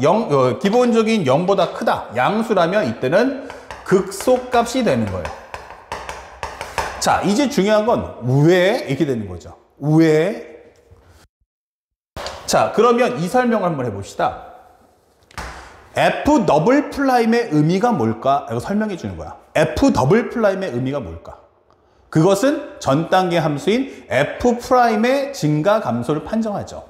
기본적인 0보다 크다. 양수라면 이때는 극소값이 되는 거예요. 자, 이제 중요한 건 왜 이렇게 되는 거죠. 왜? 자, 그러면 이 설명을 한번 해봅시다. f'의 의미가 뭘까? 이거 설명해 주는 거야. f'의 의미가 뭘까? 그것은 전 단계 함수인 f'의 증가 감소를 판정하죠.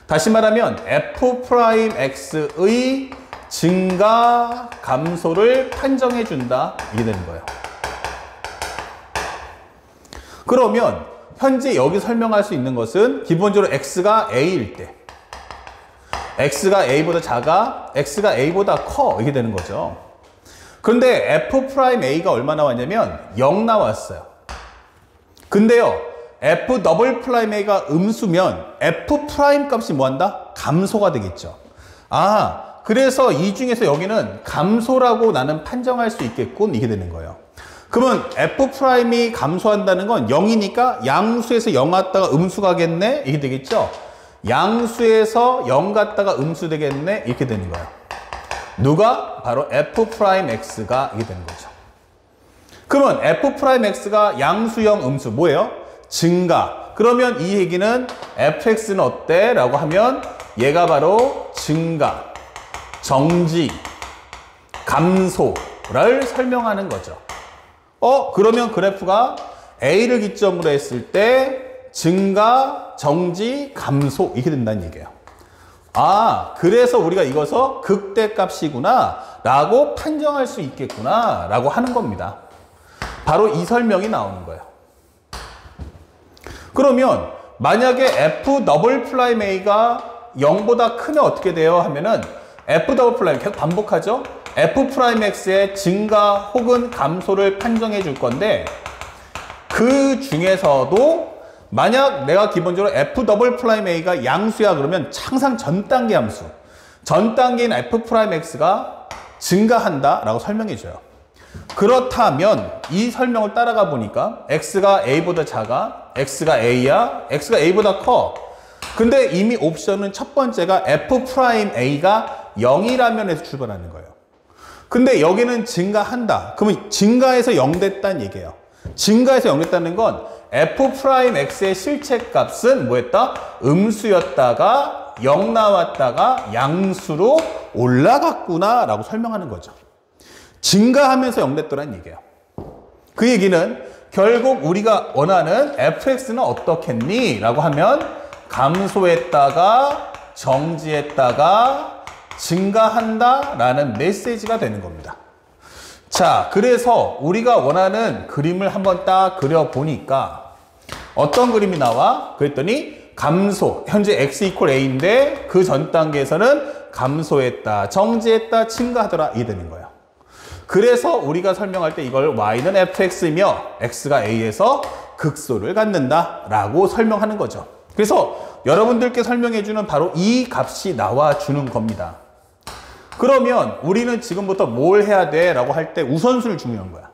다시 말하면 f'x의 증가 감소를 판정해 준다. 이게 되는 거예요. 그러면 현재 여기 설명할 수 있는 것은 기본적으로 x가 a일 때 x가 a보다 작아, x가 a보다 커 이렇게 되는 거죠. 그런데 f'a가 얼마 나왔냐면 0 나왔어요. 근데요 f'a가 음수면 f' 값이 뭐한다? 감소가 되겠죠. 아, 그래서 이 중에서 여기는 감소라고 나는 판정할 수 있겠군 이게 되는 거예요. 그러면 f'이 감소한다는 건 0이니까 양수에서 0 갔다가 음수 가겠네 이게 되겠죠. 양수에서 0 갔다가 음수 되겠네 이렇게 되는 거예요. 누가? 바로 f'x가 이게 되는 거죠. 그러면 f'x가 양수형 음수 뭐예요? 증가. 그러면 이 얘기는 fx는 어때? 라고 하면 얘가 바로 증가, 정지, 감소를 설명하는 거죠. 그러면 그래프가 A를 기점으로 했을 때 증가, 정지, 감소 이렇게 된다는 얘기예요. 그래서 우리가 이것을 극대값이구나 라고 판정할 수 있겠구나 라고 하는 겁니다. 바로 이 설명이 나오는 거예요. 그러면 만약에 f''A가 0보다 크면 어떻게 돼요? 하면은 f'' 계속 반복하죠? f'x의 증가 혹은 감소를 판정해 줄 건데 그 중에서도 만약 내가 기본적으로 f'A가 양수야 그러면 항상 전 단계 함수, 전 단계인 f'x가 증가한다 라고 설명해 줘요. 그렇다면 이 설명을 따라가 보니까 x가 a보다 작아, x가 a야, x가 a보다 커. 근데 이미 옵션은 첫 번째가 f'A가 0이라면 해서 출발하는 거예요. 근데 여기는 증가한다. 그러면 증가해서 0 됐다는 얘기예요. 증가해서 0 됐다는 건 f'x의 실체값은 뭐였다? 음수였다가 0 나왔다가 양수로 올라갔구나 라고 설명하는 거죠. 증가하면서 0 됐더란 얘기예요. 그 얘기는 결국 우리가 원하는 fx는 어떻겠니? 라고 하면 감소했다가 정지했다가 증가한다 라는 메시지가 되는 겁니다. 자, 그래서 우리가 원하는 그림을 한번 딱 그려보니까 어떤 그림이 나와? 그랬더니 감소, 현재 x = a인데 그 전 단계에서는 감소했다, 정지했다, 증가하더라 이게 되는 거예요. 그래서 우리가 설명할 때 이걸 y는 fx이며 x가 a에서 극소를 갖는다 라고 설명하는 거죠. 그래서 여러분들께 설명해주는 바로 이 값이 나와주는 겁니다. 그러면 우리는 지금부터 뭘 해야 돼? 라고 할 때 우선순위 중요한 거야.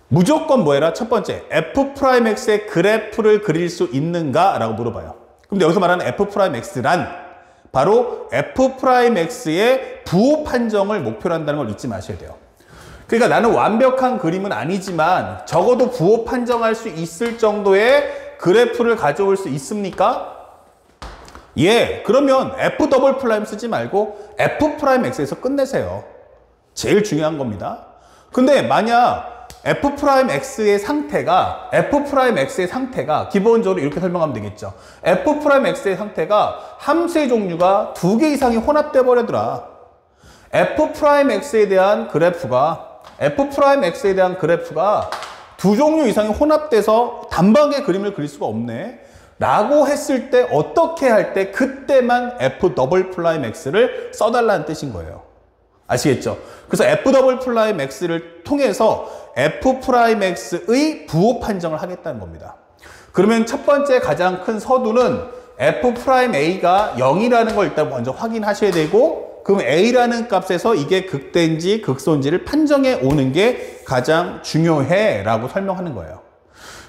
무조건 뭐 해라? 첫 번째, f'x의 그래프를 그릴 수 있는가? 라고 물어봐요. 그럼 여기서 말하는 f'x란 바로 f'x의 부호 판정을 목표로 한다는 걸 잊지 마셔야 돼요. 그러니까 나는 완벽한 그림은 아니지만 적어도 부호 판정할 수 있을 정도의 그래프를 가져올 수 있습니까? 예, 그러면 f'' 쓰지 말고 f'x에서 끝내세요. 제일 중요한 겁니다. 근데 만약 f'x의 상태가 기본적으로 이렇게 설명하면 되겠죠. f'x의 상태가 함수의 종류가 2개 이상이 혼합돼 버리더라. f'x에 대한 그래프가 두 종류 이상이 혼합돼서 단박에 그림을 그릴 수가 없네 라고 했을 때 어떻게 할 때 그때만 f'x를 써달라는 뜻인 거예요. 아시겠죠? 그래서 f'x를 통해서 f'x의 부호 판정을 하겠다는 겁니다. 그러면 첫 번째 가장 큰 서두는 f'A가 0이라는 걸 일단 먼저 확인하셔야 되고, 그럼 A라는 값에서 이게 극대인지 극소인지를 판정해 오는 게 가장 중요해 라고 설명하는 거예요.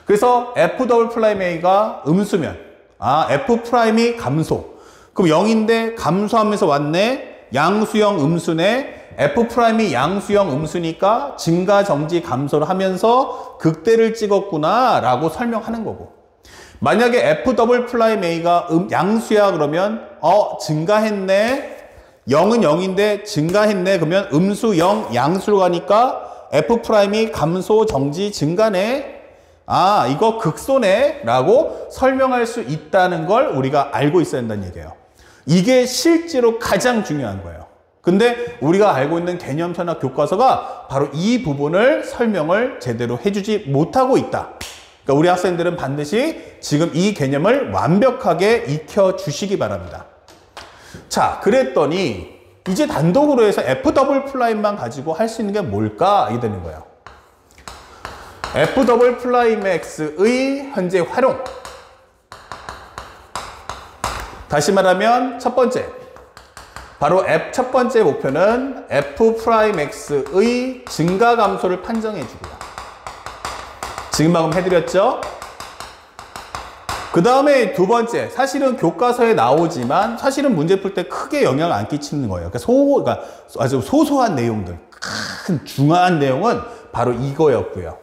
그래서 f'A가 음수면 f'이 감소, 그럼 0인데 감소하면서 왔네, 양수형 음수네, f'이 양수형 음수니까 증가, 정지, 감소를 하면서 극대를 찍었구나 라고 설명하는 거고, 만약에 f'A가 양수야 그러면 증가했네, 0은 0인데 증가했네, 그러면 음수 0 양수로 가니까 f'이 감소, 정지, 증가네, 이거 극소네 라고 설명할 수 있다는 걸 우리가 알고 있어야 한다는 얘기예요. 이게 실제로 가장 중요한 거예요. 근데 우리가 알고 있는 개념서나 교과서가 바로 이 부분을 설명을 제대로 해주지 못하고 있다. 그러니까 우리 학생들은 반드시 지금 이 개념을 완벽하게 익혀주시기 바랍니다. 자, 그랬더니 이제 단독으로 해서 f'만 가지고 할 수 있는 게 뭘까? 이게 되는 거예요. f'X의 현재 활용. 다시 말하면 첫 번째, 바로 첫 번째 목표는 f'X의 증가 감소를 판정해 주고요. 지금 방금 해드렸죠? 그 다음에 두 번째, 사실은 교과서에 나오지만 사실은 문제 풀 때 크게 영향을 안 끼치는 거예요. 그러니까 아주 소소한 내용들, 큰 중요한 내용은 바로 이거였고요.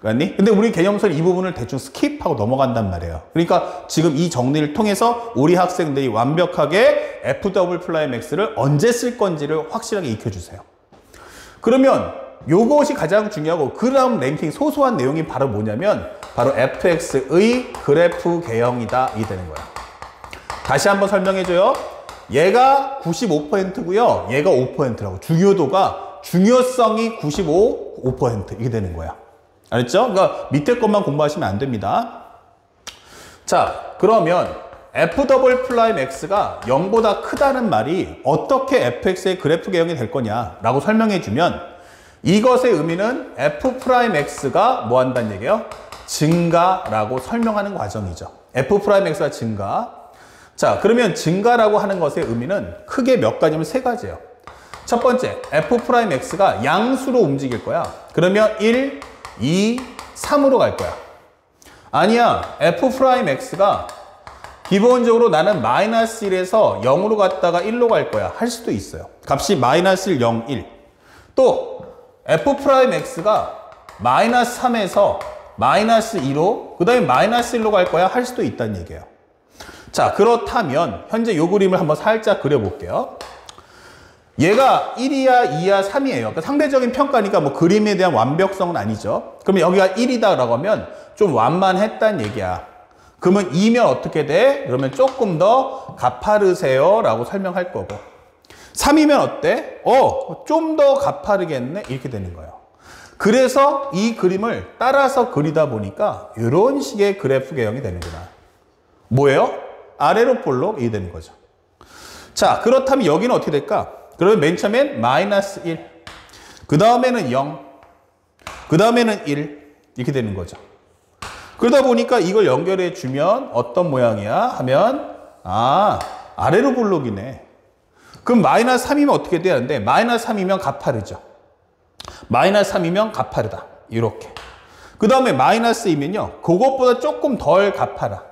알았니? 근데 우리 개념서는 이 부분을 대충 스킵하고 넘어간단 말이에요. 그러니까 지금 이 정리를 통해서 우리 학생들이 완벽하게 F+X를 언제 쓸 건지를 확실하게 익혀주세요. 그러면 요것이 가장 중요하고 그 다음 랭킹 소소한 내용이 바로 뭐냐면 바로 fx의 그래프 개형이다 이 되는 거야. 다시 한번 설명해줘요. 얘가 95%고요. 얘가 5%라고. 중요성이 5% 이게 되는 거야. 알았죠? 그러니까 밑에 것만 공부하시면 안 됩니다. 자, 그러면 F+X가 0보다 크다는 말이 어떻게 fx의 그래프 개형이 될 거냐라고 설명해 주면 이것의 의미는 F'X가 뭐 한다는 얘기예요? 증가라고 설명하는 과정이죠. F'X가 증가. 자, 그러면 증가라고 하는 것의 의미는 크게 몇 가지면 세 가지예요. 첫 번째, F'X가 양수로 움직일 거야. 그러면 1, 2, 3으로 갈 거야. 아니야, F'X가 기본적으로 나는 -1에서 0으로 갔다가 1로 갈 거야. 할 수도 있어요. 값이 -1, 0, 1. 또 F'X가 -3에서 -2로 그 다음에 -1로 갈 거야. 할 수도 있다는 얘기예요. 자, 그렇다면 현재 요 그림을 한번 살짝 그려볼게요. 얘가 1이야, 2야, 3이에요. 그러니까 상대적인 평가니까 뭐 그림에 대한 완벽성은 아니죠. 그러면 여기가 1이다라고 하면 좀 완만했다는 얘기야. 그러면 2면 어떻게 돼? 그러면 조금 더 가파르세요 라고 설명할 거고 3이면 어때? 좀 더 가파르겠네? 이렇게 되는 거예요. 그래서 이 그림을 따라서 그리다 보니까 이런 식의 그래프 개형이 되는구나. 뭐예요? 아래로 볼록 이게 되는 거죠. 자, 그렇다면 여기는 어떻게 될까? 그러면 맨 처음엔 -1, 그 다음에는 0, 그 다음에는 1 이렇게 되는 거죠. 그러다 보니까 이걸 연결해 주면 어떤 모양이야? 하면 아래로 볼록이네. 그럼 -3이면 어떻게 돼야 하는데 -3이면 가파르죠. -3이면 가파르다. 이렇게. 그 다음에 -2면요. 그것보다 조금 덜 가파라.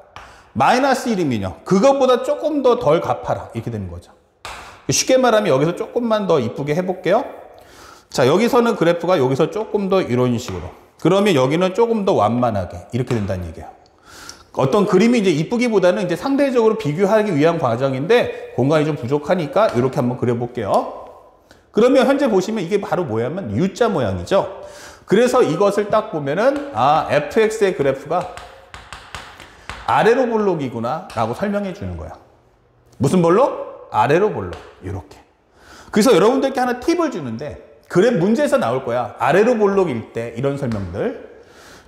-1이면요. 그것보다 조금 더 덜 가파라. 이렇게 되는 거죠. 쉽게 말하면 여기서 조금만 더 이쁘게 해볼게요. 자, 여기서는 그래프가 여기서 조금 더 이런 식으로. 그러면 여기는 조금 더 완만하게 이렇게 된다는 얘기예요. 어떤 그림이 이제 이쁘기보다는 이제 상대적으로 비교하기 위한 과정인데 공간이 좀 부족하니까 이렇게 한번 그려볼게요. 그러면 현재 보시면 이게 바로 뭐냐면 U자 모양이죠. 그래서 이것을 딱 보면은 fx의 그래프가 아래로 볼록이구나 라고 설명해 주는 거야. 무슨 볼록? 아래로 볼록. 이렇게. 그래서 여러분들께 하나 팁을 주는데 그래 문제에서 나올 거야. 아래로 볼록일 때 이런 설명들.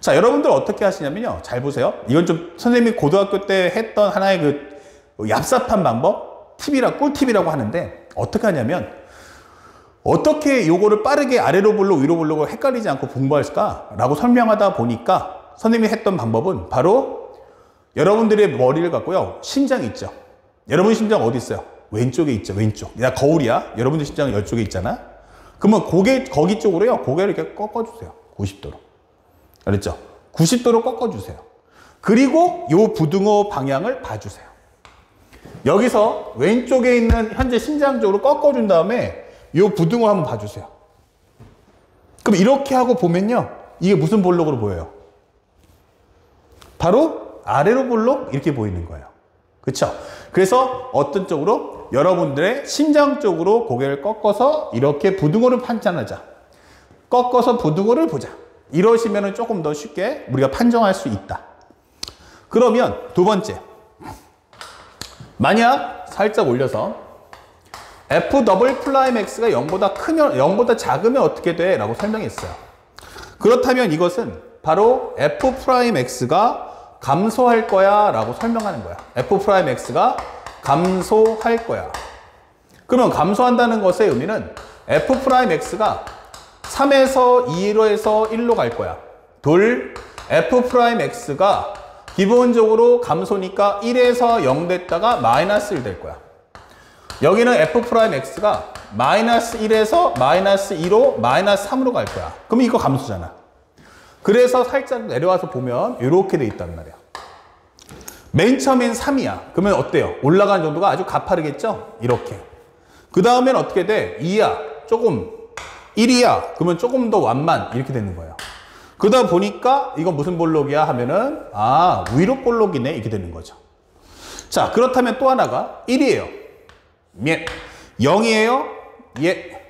자, 여러분들 어떻게 하시냐면요. 잘 보세요. 이건 좀 선생님이 고등학교 때 했던 하나의 그 얍삽한 방법, 꿀팁이라고 하는데 어떻게 하냐면 어떻게 요거를 빠르게 아래로 볼록, 위로 볼록을 헷갈리지 않고 공부할까라고 설명하다 보니까 선생님이 했던 방법은 바로 여러분들의 머리를 갖고요. 심장 있죠. 여러분 심장 어디 있어요? 왼쪽에 있죠. 왼쪽. 야, 거울이야. 여러분들 심장은 이쪽에 있잖아. 그러면 거기 쪽으로요. 고개를 이렇게 꺾어주세요. 90도로. 알았죠? 90도로 꺾어주세요. 그리고 요 부등호 방향을 봐주세요. 여기서 왼쪽에 있는 현재 심장 쪽으로 꺾어준 다음에 요 부등호 한번 봐주세요. 그럼 이렇게 하고 보면요. 이게 무슨 볼록으로 보여요? 바로 아래로 볼록 이렇게 보이는 거예요. 그렇죠? 그래서 어떤 쪽으로? 여러분들의 심장 쪽으로 고개를 꺾어서 이렇게 부등호를 판단하자. 꺾어서 부등호를 보자. 이러시면 조금 더 쉽게 우리가 판정할 수 있다. 그러면 두 번째. 만약 살짝 올려서 F'X가 0보다 작으면 어떻게 돼? 라고 설명했어요. 그렇다면 이것은 바로 F'X가 감소할 거야 라고 설명하는 거야. F'X가 감소할 거야. 그러면 감소한다는 것의 의미는 F'X가 3에서 2로에서 1로 갈 거야. F'X가 기본적으로 감소니까 1에서 0 됐다가 -1 될 거야. 여기는 F'X가 -1에서 -2로 -3으로 갈 거야. 그럼 이거 감소잖아. 그래서 살짝 내려와서 보면 이렇게 돼 있단 말이야. 맨 처음엔 3이야. 그러면 어때요? 올라가는 정도가 아주 가파르겠죠? 이렇게. 그 다음엔 어떻게 돼? 2야. 조금. 1이야. 그러면 조금 더 완만. 이렇게 되는 거예요. 그러다 보니까 이거 무슨 볼록이야 하면은 위로 볼록이네 이렇게 되는 거죠. 자, 그렇다면 또 하나가 1이에요. 예. 0이에요. 예.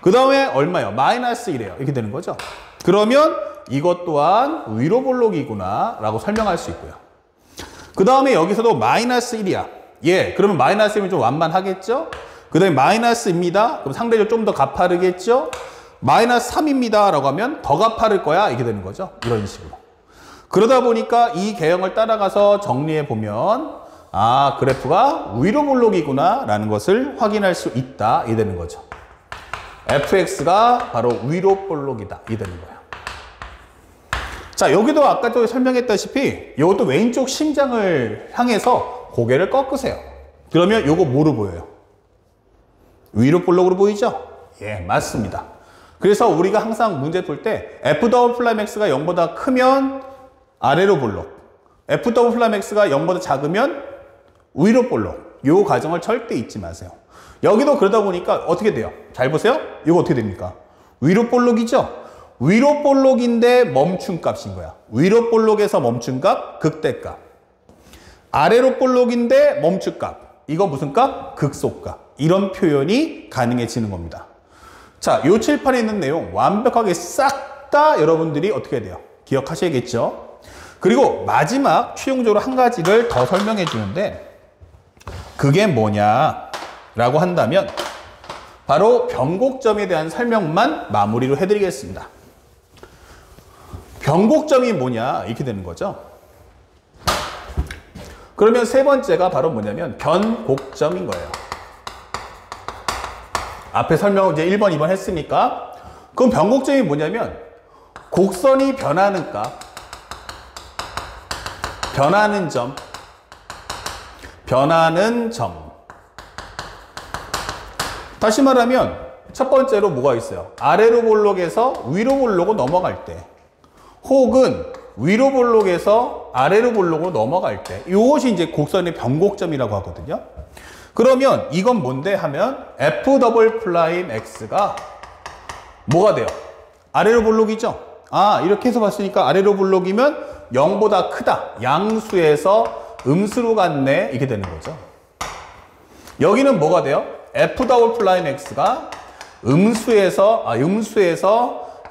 그 다음에 얼마요? 마이너스 1이에요. 이렇게 되는 거죠. 그러면 이것 또한 위로 볼록이구나 라고 설명할 수 있고요. 그 다음에 여기서도 마이너스 1이야. 예. 그러면 마이너스 1이면 좀 완만하겠죠? 그 다음에 마이너스입니다. 그럼 상대적으로 좀 더 가파르겠죠? 마이너스 3입니다. 라고 하면 더 가파를 거야. 이렇게 되는 거죠. 이런 식으로. 그러다 보니까 이 개형을 따라가서 정리해 보면 그래프가 위로 볼록이구나 라는 것을 확인할 수 있다. 이렇게 되는 거죠. fx가 바로 위로 볼록이다. 이렇게 되는 거예요. 자, 여기도 아까도 설명했다시피 이것도 왼쪽 심장을 향해서 고개를 꺾으세요. 그러면 요거 뭐로 보여요? 위로 볼록으로 보이죠? 예, 맞습니다. 그래서 우리가 항상 문제 풀 때 f'(x가 0보다 크면 아래로 볼록, f'(x가 0보다 작으면 위로 볼록. 요 과정을 절대 잊지 마세요. 여기도 그러다 보니까 어떻게 돼요? 잘 보세요. 이거 어떻게 됩니까? 위로 볼록이죠? 위로 볼록인데 멈춘 값인 거야. 위로 볼록에서 멈춘 값, 극대값. 아래로 볼록인데 멈춘 값. 이거 무슨 값? 극소값. 이런 표현이 가능해지는 겁니다. 자, 요 칠판에 있는 내용 완벽하게 싹 다 여러분들이 어떻게 해야 돼요? 기억하셔야겠죠? 그리고 마지막 최종적으로 한 가지를 더 설명해 주는데 그게 뭐냐라고 한다면 바로 변곡점에 대한 설명만 마무리로 해드리겠습니다. 변곡점이 뭐냐 이렇게 되는 거죠. 그러면 세 번째가 바로 뭐냐면 변곡점인 거예요. 앞에 설명 이제 1번, 2번 했으니까 그럼 변곡점이 뭐냐면 곡선이 변하는 값, 변하는 점, 변하는 점. 다시 말하면 첫 번째로 뭐가 있어요? 아래로 볼록에서 위로 볼록으로 넘어갈 때 혹은 위로 볼록에서 아래로 볼록으로 넘어갈 때 이것이 이제 곡선의 변곡점이라고 하거든요. 그러면 이건 뭔데 하면 f'(x가) 뭐가 돼요? 아래로 볼록이죠? 이렇게 해서 봤으니까 아래로 볼록이면 0보다 크다. 양수에서 음수로 갔네. 이렇게 되는 거죠. 여기는 뭐가 돼요? f'(x가) 음수에서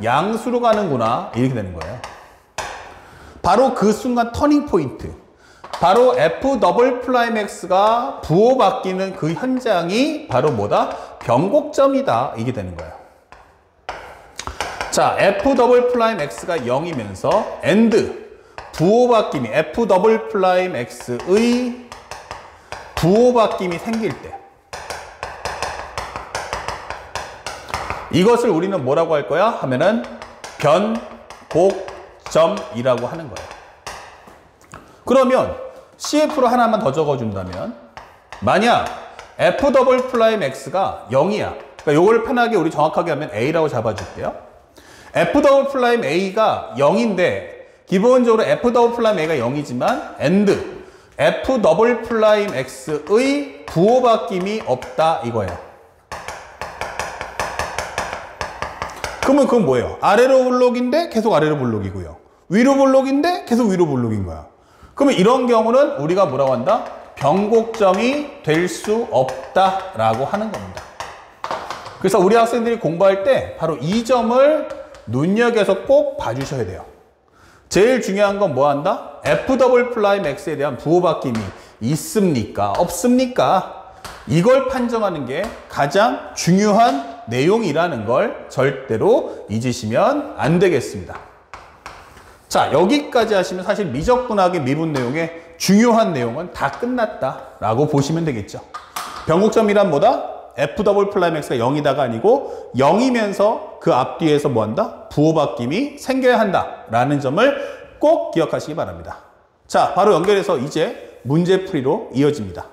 양수로 가는구나. 이렇게 되는 거예요. 바로 그 순간 터닝 포인트. 바로 f'(x가) 부호 바뀌는 그 현장이 바로 뭐다? 변곡점이다. 이게 되는 거예요. 자, f'(x가) 0이면서 and 부호 바뀜이 f'(x의) 부호 바뀜이 생길 때 이것을 우리는 뭐라고 할 거야? 하면은 변곡점이라고 하는 거예요. 그러면 CF로 하나만 더 적어준다면 만약 f'(x가 0이야. 그러니까 이걸 편하게 우리 정확하게 하면 A라고 잡아줄게요. f'(A가 0인데 기본적으로 f'(A가 0이지만 and f'(X의) 부호 바뀜이 없다 이거예요. 그러면 그건 뭐예요? 아래로 볼록인데 계속 아래로 볼록이고요. 위로 볼록인데 계속 위로 볼록인 거야. 그러면 이런 경우는 우리가 뭐라고 한다? 변곡점이 될 수 없다라고 하는 겁니다. 그래서 우리 학생들이 공부할 때 바로 이 점을 눈여겨서 꼭 봐주셔야 돼요. 제일 중요한 건 뭐 한다? f'(x에 대한 부호 바뀜이 있습니까? 없습니까? 이걸 판정하는 게 가장 중요한 내용이라는 걸 절대로 잊으시면 안 되겠습니다. 자, 여기까지 하시면 사실 미적분학의 미분 내용의 중요한 내용은 다 끝났다라고 보시면 되겠죠. 변곡점이란 뭐다? f'(x가 0이다가 아니고 0이면서 그 앞뒤에서 뭐 한다? 부호 바뀜이 생겨야 한다라는 점을 꼭 기억하시기 바랍니다. 자, 바로 연결해서 이제 문제풀이로 이어집니다.